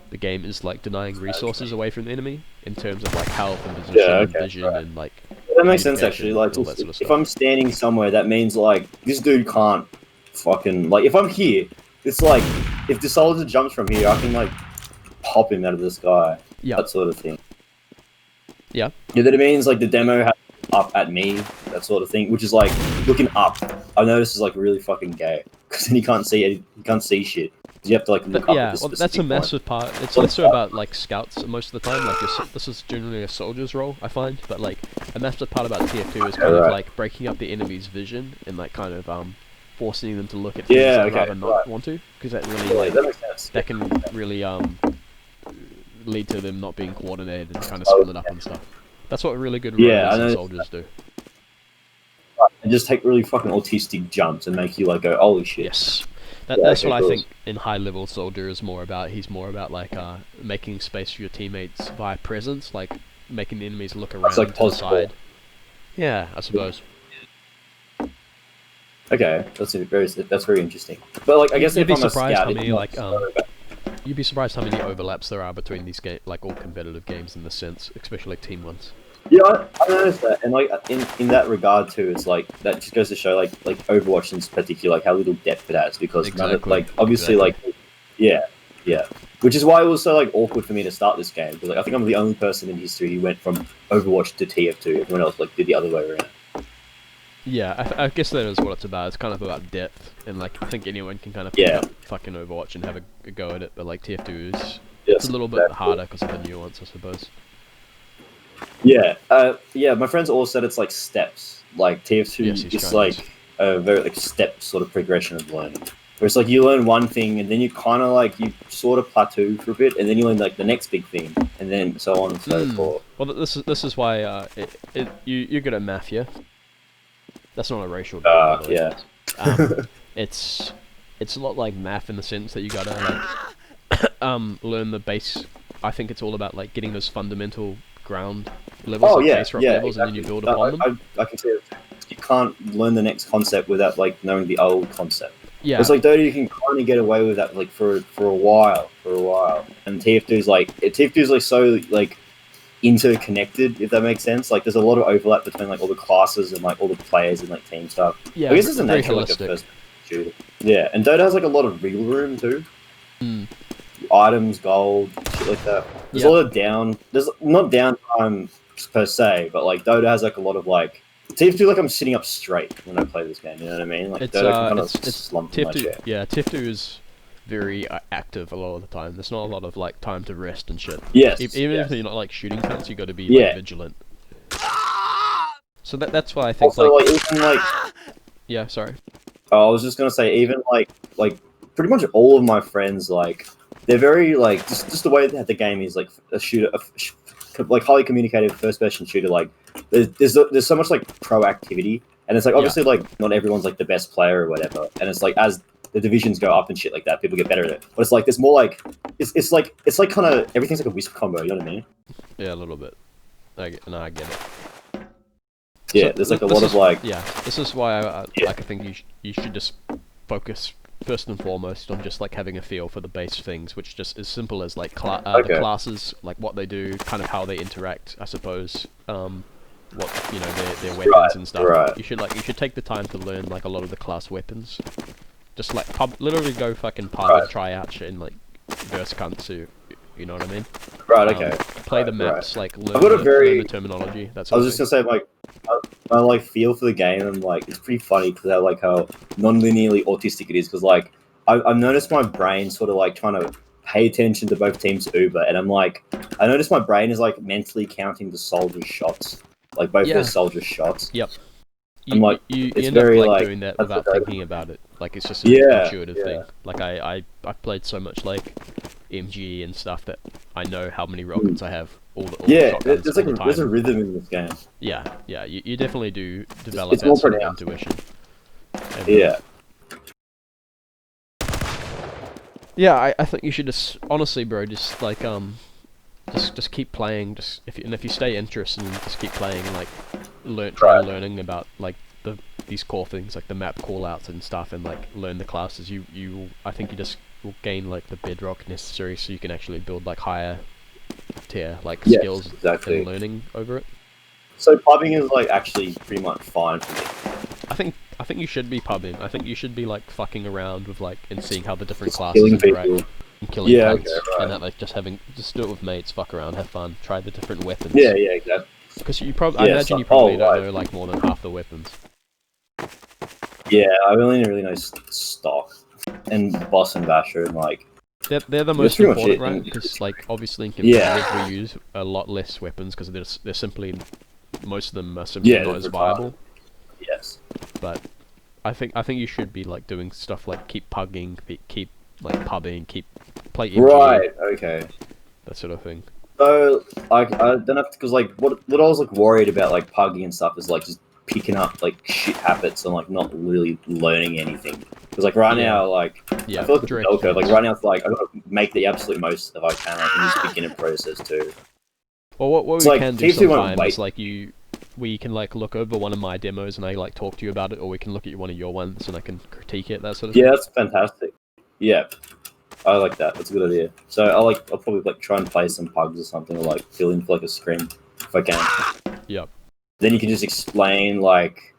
the game is like denying resources away from the enemy in terms of like health and position and vision and like. That makes sense actually. Like if I'm standing somewhere, that means like this dude can't fucking like if I'm here, it's like if the soldier jumps from here, I can like pop him out of the sky. Yeah. That sort of thing. Yeah. Yeah, that it means like the demo has up at me, that sort of thing, which is like looking up. I noticed is like really fucking gay because then you can't see shit. You have to like look up. Yeah, well, that's a massive part. It's also about like scouts most of the time. Like this is generally a soldier's role, I find. But like a massive part about Tier 2 is kind of like breaking up the enemy's vision and like kind of forcing them to look at things they'd rather not want to, because that really that makes sense. That can really lead to them not being coordinated and kind of split up and stuff. That's what really good runners and soldiers do. And just take really fucking autistic jumps and make you like go, holy shit. Yes. That's what I think in high level soldier is more about. He's more about like making space for your teammates via presence, like making the enemies look around like to the side. Yeah, I suppose. Okay, that's very interesting. But like I guess you'd if be I'm surprised a scout, how many you'd be surprised how many overlaps there are between these like all competitive games in this sense, especially like team ones. Yeah, I noticed that, and like in that regard too, it's like that just goes to show like Overwatch in particular, like how little depth it has, because none of, like obviously like yeah, which is why it was so like awkward for me to start this game, because like I think I'm the only person in history who went from Overwatch to TF2. Everyone else like did the other way around. Yeah, I guess that is what it's about. It's kind of about depth, and like I think anyone can kind of pick up fucking Overwatch and have a go at it, but like TF2 is it's a little bit harder because of the nuance, I suppose. Yeah, my friends all said it's like steps. Like TF2 is like a very like step sort of progression of learning. Where it's like you learn one thing and then you kind of like you sort of plateau for a bit, and then you learn like the next big thing, and then so on and so forth. Well, this is why you're good at math, yeah. That's not a racial joke. Yeah. It's a lot like math in the sense that you gotta like learn the base. I think it's all about like getting those fundamental ground levels, base rock levels, and then you build upon them. I can see it. You can't learn the next concept without like knowing the old concept. Yeah, it's like Dota, you can kind of get away with that like for a while, and TF2 is like so like interconnected, if that makes sense. Like there's a lot of overlap between like all the classes and like all the players and like team stuff. Yeah, I guess it's a nature like a first shooter. Yeah, and Dota has like a lot of wiggle room too. Items, gold, shit like that. There's a lot of there's not downtime per se, but like Dota has like a lot of like TF2, like I'm sitting up straight when I play this game, you know what I mean? Like Dota can kind of slump in my chair. Yeah, TF2 is very active a lot of the time. There's not a lot of like time to rest and shit. Yes. Even if you're not like shooting counts, you got to be like, vigilant. So that's why I think also, like even like yeah, sorry. I was just gonna say even like pretty much all of my friends like they're very like just the way that the game is like a shooter, like highly communicative first-person shooter. Like there's so much like proactivity, and it's like obviously like not everyone's like the best player or whatever, and it's like as the divisions go up and shit like that, people get better at it. But it's like there's more like it's like kind of everything's like a whisper combo. You know what I mean? Yeah, a little bit. I get it. Yeah, there's like a lot of like. Yeah, this is why I think you should just focus first and foremost on just like having a feel for the base things, which just as simple as like the classes, like what they do, kind of how they interact, I suppose. What their weapons and stuff. Right. You should take the time to learn like a lot of the class weapons. Just like literally go fucking pub and try out shit and like verse cunts, you know what I mean? Right. Okay. Play the maps, like learn learn the terminology. That's. I was just gonna say like. I like feel for the game and like it's pretty funny because I like how non-linearly autistic it is because like I've noticed my brain sort of like trying to pay attention to both teams Uber and I'm like I noticed my brain is like mentally counting the soldiers' shots, like both their soldiers' shots. Yep. You end up like doing that without thinking about it. Like it's just an intuitive thing. Like I've played so much like MG and stuff that I know how many rockets I have. All the shotguns there's all like the time. there's a rhythm in this game. Yeah. You definitely do develop it's that more sort of pronounced. intuition. And, yeah, I think you should just honestly, bro, just like just keep playing. Just if you stay interested, and just keep playing. Like try learning about like these core things, like the map callouts and stuff, and like learn the classes. I think you just will gain like the bedrock necessary so you can actually build like higher tier like skills and learning over it. So pubbing is like actually pretty much fine for me. I think you should be pubbing. I think you should be like fucking around with like and seeing how the different classes interact and killing cunts and that like just do it with mates, fuck around, have fun, try the different weapons. Yeah, exactly. Because I imagine you probably don't know like more than half the weapons. Yeah, I only really know stock and boss and basher and like. They're the most important, right? Because like obviously in competitive we use a lot less weapons because they're simply most of them are simply not as viable. Yes. But I think you should be like doing stuff like keep pugging, keep like pubbing, keep play MG, right. Okay. that sort of thing. So I don't have to because like what I was like worried about like pugging and stuff is like just picking up like shit habits and like not really learning anything. Because like right now, like I feel like with Delco, like right now it's like I gotta make the absolute most if I can, like in this beginner process too. Well, what we can do sometimes is like we can like look over one of my demos and I like talk to you about it, or we can look at one of your ones and I can critique it, that sort of thing. Yeah, that's fantastic. Yeah, I like that. That's a good idea. So I'll probably like try and play some pugs or something, or like fill in for like a screen if I can. Yep. Then you can just explain like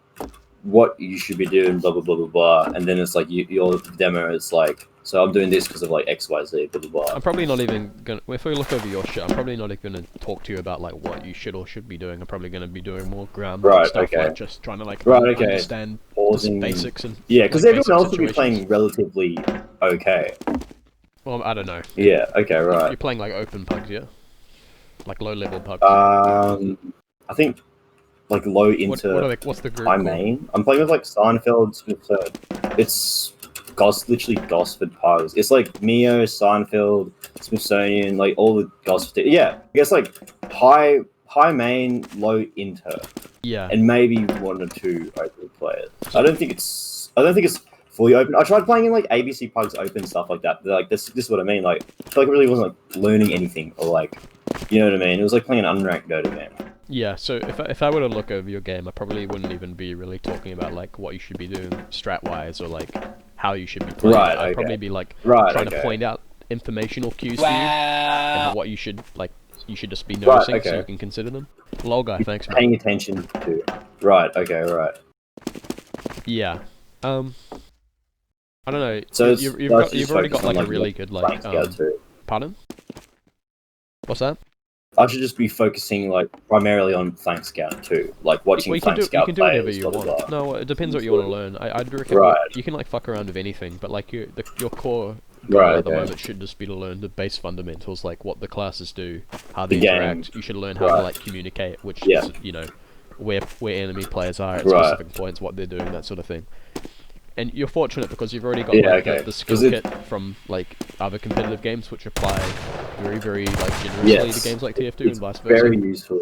what you should be doing, blah blah blah blah blah, and then it's like your demo is like, so I'm doing this because of like X Y Z blah blah blah. I'm probably not even gonna. If we look over your shit, I'm probably not even gonna talk to you about like what you should or should be doing. I'm probably gonna be doing more ground stuff, like just trying to like understand the basics and because everyone else will be playing relatively okay. Well, I don't know. Yeah. Okay. Right. You're playing like open pugs, yeah? Like low level pugs. I think. Like low into what's the group high main. I'm playing with like Seinfeld, Smithsonian. It's literally Gosford pugs. It's like Mio, Seinfeld, Smithsonian, like all the Gosford. Yeah, I guess like high main, low inter. Yeah, and maybe one or two open players. I don't think it's fully open. I tried playing in like ABC pugs open stuff like that. Like this is what I mean. Like I feel like I really wasn't like learning anything or like, you know what I mean. It was like playing an unranked Dota game. Yeah, so if I were to look over your game, I probably wouldn't even be really talking about like what you should be doing strat-wise or like how you should be playing. I'd probably be like trying to point out informational cues for you and what you should just be noticing so you can consider them. Lol guy, thanks man. Paying attention to. Right, okay, right. Yeah. I don't know. So you've already got like a really good like pardon? What's that? I should just be focusing like primarily on Flank Scout too, like watching Flank Scout. You can do whatever you want. No, it depends what you want to learn. I'd reckon you can like fuck around with anything, but like your core goal at the moment should just be to learn the base fundamentals, like what the classes do, how they interact. You should learn how to like communicate, which is, you know, where enemy players are at specific points, what they're doing, that sort of thing. And you're fortunate because you've already got the skill kit from like other competitive games, which apply very, very like generously to games like TF2 and vice versa. Very useful.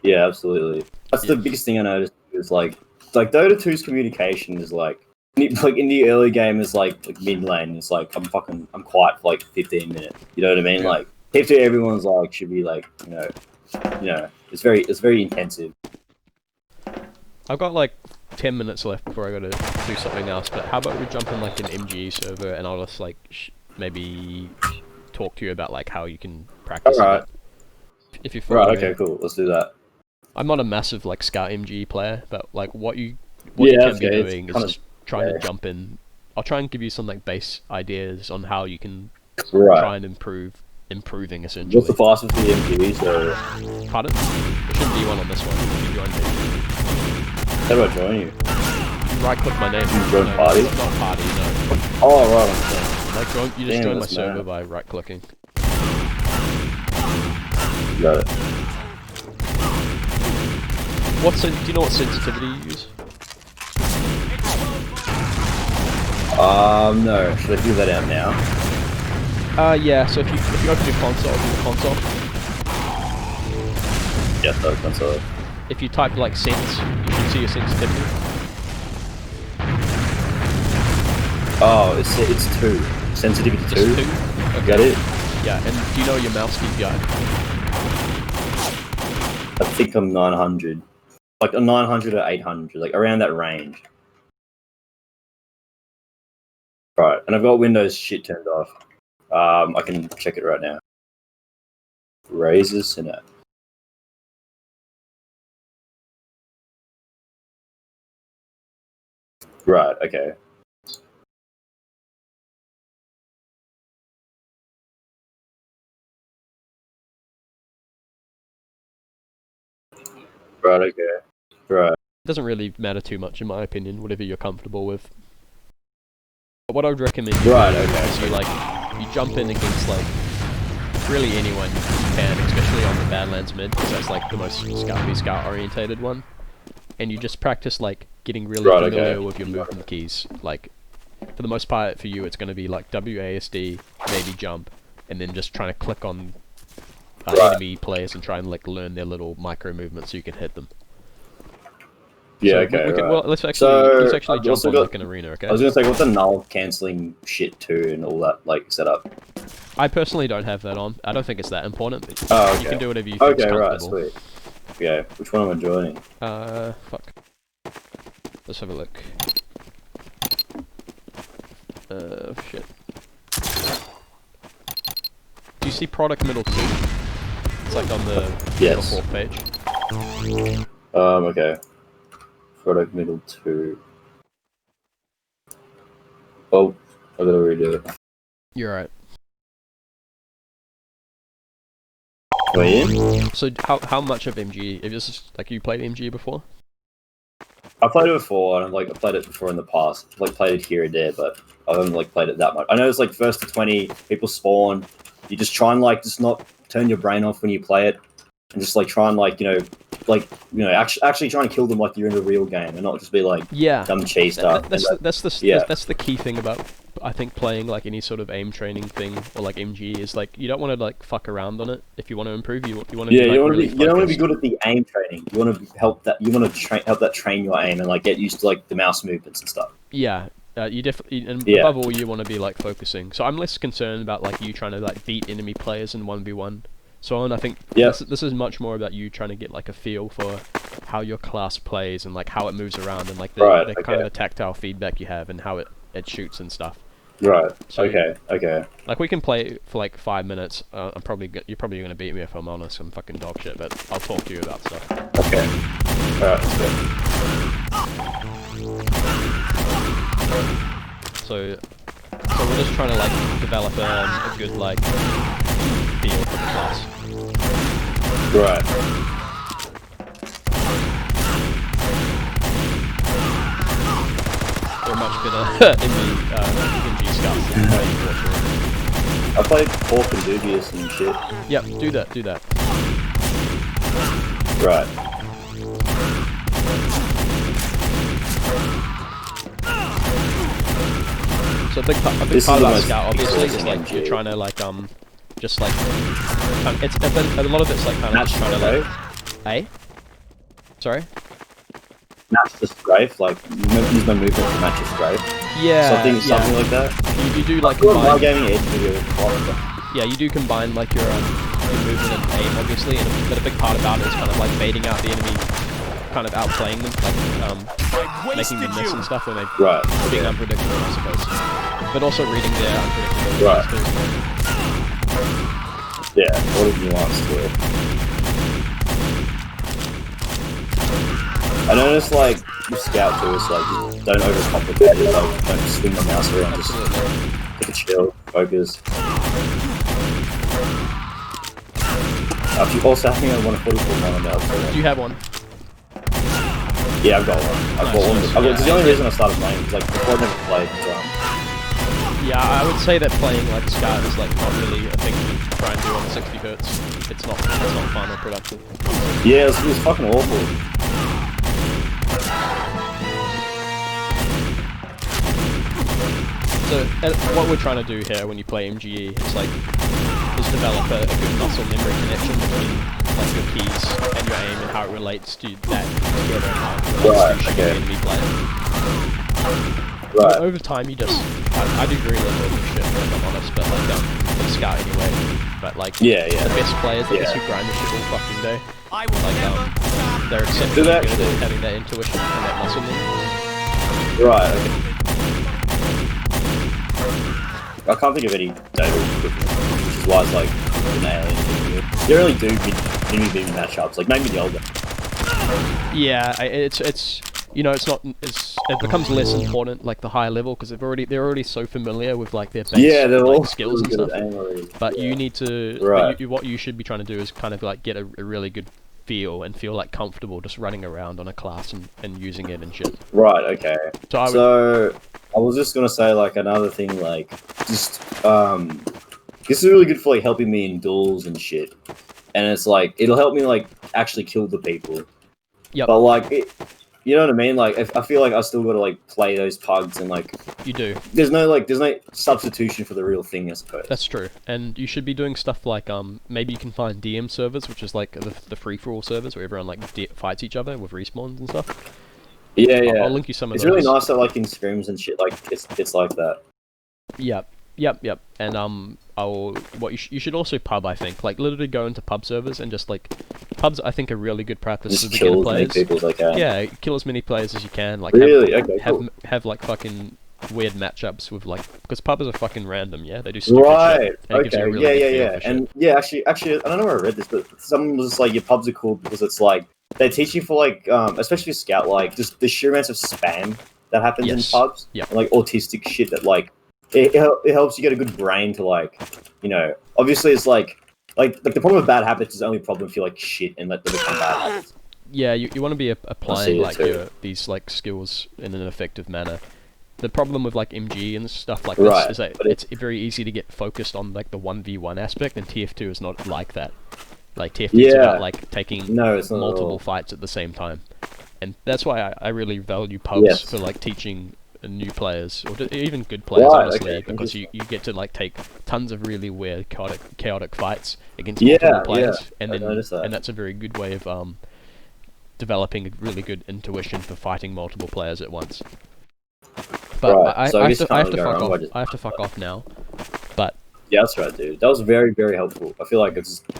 Yeah, absolutely. That's the biggest thing I noticed is like Dota 2's communication is like in the early game is like mid lane. It's like I'm quiet for like 15 minutes. You know what I mean? Like TF2, everyone's like should be like you know, it's very intensive. I've got like 10 minutes left before I gotta do something else, but how about we jump in like an MG server and I'll just like maybe talk to you about like how you can practice Alright. it. If you're Right, okay, cool. Let's do that. I'm not a massive like Scout MG player, but like what you Yeah, can be okay, doing is kinda- just trying to jump in. I'll try and give you some like base ideas on how you can Right. try and improving essentially. What's the fastest for the MG? So, Pardon? There shouldn't be one on this one. If you join me. how do I join you? Right click my name. You join no, party? Not party, no. Oh, right. Like you just Damn, join my that's server mad. by right clicking. Got it. Do you know what sensitivity you use? No. Should I figure that out now? Yeah, so if you open your console, Yeah, that's all. if you type like sense, you can see your sensitivity. Oh, it's 2. Sensitivity 2? Just 2? Okay. Got it? Yeah, and do you know your mouse DPI? I think I'm 900. Like a 900 or 800, like around that range. Right, and I've got Windows shit turned off. I can check it right now. Razer Synapse. Right, okay. Right, okay. Right. It doesn't really matter too much in my opinion, whatever you're comfortable with. But what I would recommend you do is you jump in against like really anyone you can, especially on the Badlands mid, because that's like the most scout orientated one. And you just practice like getting really familiar with your movement keys. Like for the most part for you it's going to be like WASD, maybe jump, and then just trying to click on enemy players and try and like learn their little micro movements so you can hit them. Yeah, so okay. Well, let's actually jump on like an arena, okay? I was gonna say, what's the null cancelling shit too and all that like setup? I personally don't have that on. I don't think it's that important. But okay. You can do whatever you think is comfortable. Right, sweet. Yeah, which one am I joining? Fuck. Let's have a look. Shit. Do you see product middle 2? It's like on the middle 4th page. Okay. Product middle 2. Oh, I gotta redo it. You're right. We're in? So how much of MG? If this is like you played MG before? I played it before, and like I played it before in the past. Like played it here and there, but I haven't like played it that much. I know it's like first to 20, people spawn. You just try and like just not turn your brain off when you play it, and just like try and like actually try and kill them like you're in a real game, and not just be like dumb cheese stuff. That's the key thing about I think playing like any sort of aim training thing or like MG is like you don't want to like fuck around on it. If you want to improve, you want to be, like, you don't want to be good at the aim training. You want to help that train your aim and like get used to like the mouse movements and stuff. Yeah. You definitely, and above all, you want to be like focusing. So I'm less concerned about like you trying to like beat enemy players in 1v1. So I think this is much more about you trying to get like a feel for how your class plays and like how it moves around and like the kind of the tactile feedback you have and how it shoots and stuff. Right. So, okay. Like we can play for like 5 minutes. You're probably gonna beat me if I'm honest. I'm fucking dog shit, but I'll talk to you about stuff. Okay. Alright, let's go. So we're just trying to like develop a good like feel for the class. Right. We're much better in the MG stuff. I played Pork and Dubious and shit. Yep, do that. Right. So a big part about Scout obviously is like you're trying to like just like it's a lot of it's like kind of just trying to like sorry? Match the strafe, like use my movement to match the strafe. Yeah. Something like that. You do like combine gaming edge video. Yeah, you do combine like your movement and aim obviously, but a big part about it is kind of like baiting out the enemy kind of outplaying them, like making them miss and stuff when they being unpredictable, I suppose. But also reading their unpredictability too. Yeah, what a nuance to it. I noticed, like, with Scout too, it's like, just don't overcomplicate it, like, don't swing the mouse around, just take a chill, focus. Also, I think I want a 44 mana now. Do you have one? Yeah, I've got one. I've got one. It's the only reason I started playing, because, like, before I never played drum. Yeah, I would say that playing, like, Scout is, like, not really a thing to try and do on 60 hertz. It's not fun or productive. Yeah, it was fucking awful. So, what we're trying to do here when you play MGE is develop a good muscle memory connection between like your keys and your aim and how it relates to that together and how it relates to shooting enemy players. Over time, you just I do very little of this shit, if I'm honest, but like with Scout anyway. But like the best players, like who grind this shit all fucking day, like they're exceptionally good at having that intuition and that muscle memory. Right. Okay. I can't think of any dota equipment, which is why it's like an alien. You don't really do mini matchups, like maybe the older. Yeah, it's you know, it becomes less important like the higher level because they're already so familiar with like their base like, skills and stuff. But you need to what you should be trying to do is kind of like get a really good feel and feel like comfortable just running around on a class and using it and shit. Right. Okay. So I was just gonna say like another thing like just this is really good for like helping me in duels and shit, and it's like it'll help me like actually kill the people. Yeah. But like you know what I mean? Like I feel like I still gotta like play those pugs and like you do. There's no substitution for the real thing, I suppose. That's true, and you should be doing stuff like maybe you can find DM servers, which is like the free for all servers where everyone like fights each other with respawns and stuff. Yeah, yeah. I'll link you some of those. It's really nice that like in scrims and shit, like it's like that. Yep. And you should also pub, I think, like literally go into pub servers and just like pubs. I think are really good practice for beginner players. Kill as many people as I can. Yeah, kill as many players as you can. Like really, have like fucking weird matchups with like because pubs are fucking random. Yeah, they do stupid shit. Okay. Yeah. And yeah, actually, I don't know where I read this, but someone was just like, your pubs are cool because it's like they teach you for like, especially Scout, like just the sheer amounts of spam that happens in pubs. Yeah. And, like autistic shit that like it helps you get a good brain to like, you know, obviously it's like the problem with bad habits is only a problem if you like shit and let them become bad habits. Yeah, you want to be applying like these like skills in an effective manner. The problem with like MG and stuff like this is that it's very easy to get focused on like the 1v1 aspect, and TF2 is not like that. Like TF2 is about like taking multiple fights at the same time, and that's why I really value pubs for like teaching new players or even good players honestly, because you get to like take tons of really weird chaotic fights against multiple players, and that's a very good way of developing a really good intuition for fighting multiple players at once. But I have to fuck off now. But yeah, that's right, dude. That was very, very helpful. I feel like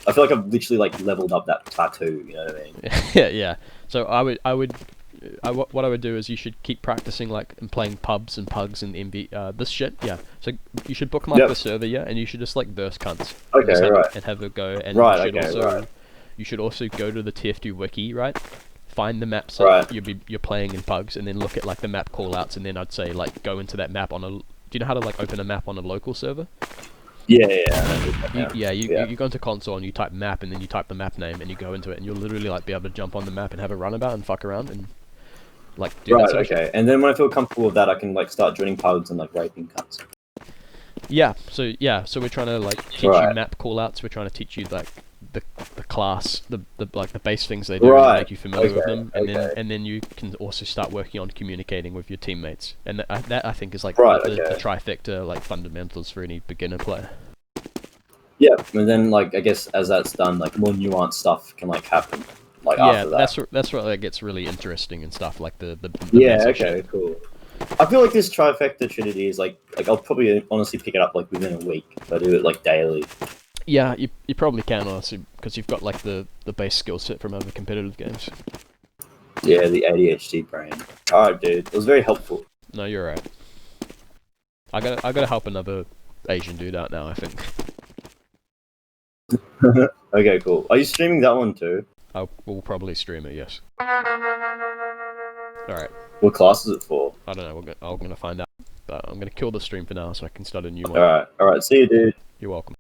I've literally like leveled up that tattoo. You know what I mean? yeah. So what I would do is you should keep practicing like and playing pubs and pugs and MV this shit. Yeah. So you should bookmark the server, and you should just like verse cunts. And have a go. And you should also go to the TF2 wiki, right? Find the maps that you're playing in pugs, and then look at like the map callouts, and then I'd say like go into that map on a. Do you know how to like open a map on a local server? You go into console and you type map, and then you type the map name, and you go into it, and you'll literally like be able to jump on the map and have a runabout and fuck around and like do that sort of shit. And then when I feel comfortable with that, I can like start joining pugs and like raping cunts. So we're trying to like teach you map callouts. We're trying to teach you like the class, the like the base things they do, and make you familiar with them, and then you can also start working on communicating with your teammates, and that I think is like the trifecta like fundamentals for any beginner player. Yeah, and then like I guess as that's done, like more nuanced stuff can like happen. Like after that. that's where it gets really interesting and stuff like the cool. I feel like this trifecta trinity is like I'll probably honestly pick it up like within a week if I do it like daily. Yeah, you probably can honestly, because you've got like the base skill set from other competitive games. Yeah, the ADHD brain. Alright, dude. It was very helpful. No, you're right. I gotta help another Asian dude out now, I think. Okay, cool. Are you streaming that one too? I will probably stream it, yes. Alright. What class is it for? I don't know, I'm gonna find out. But I'm gonna kill the stream for now so I can start a new one. Alright, see you, dude. You're welcome.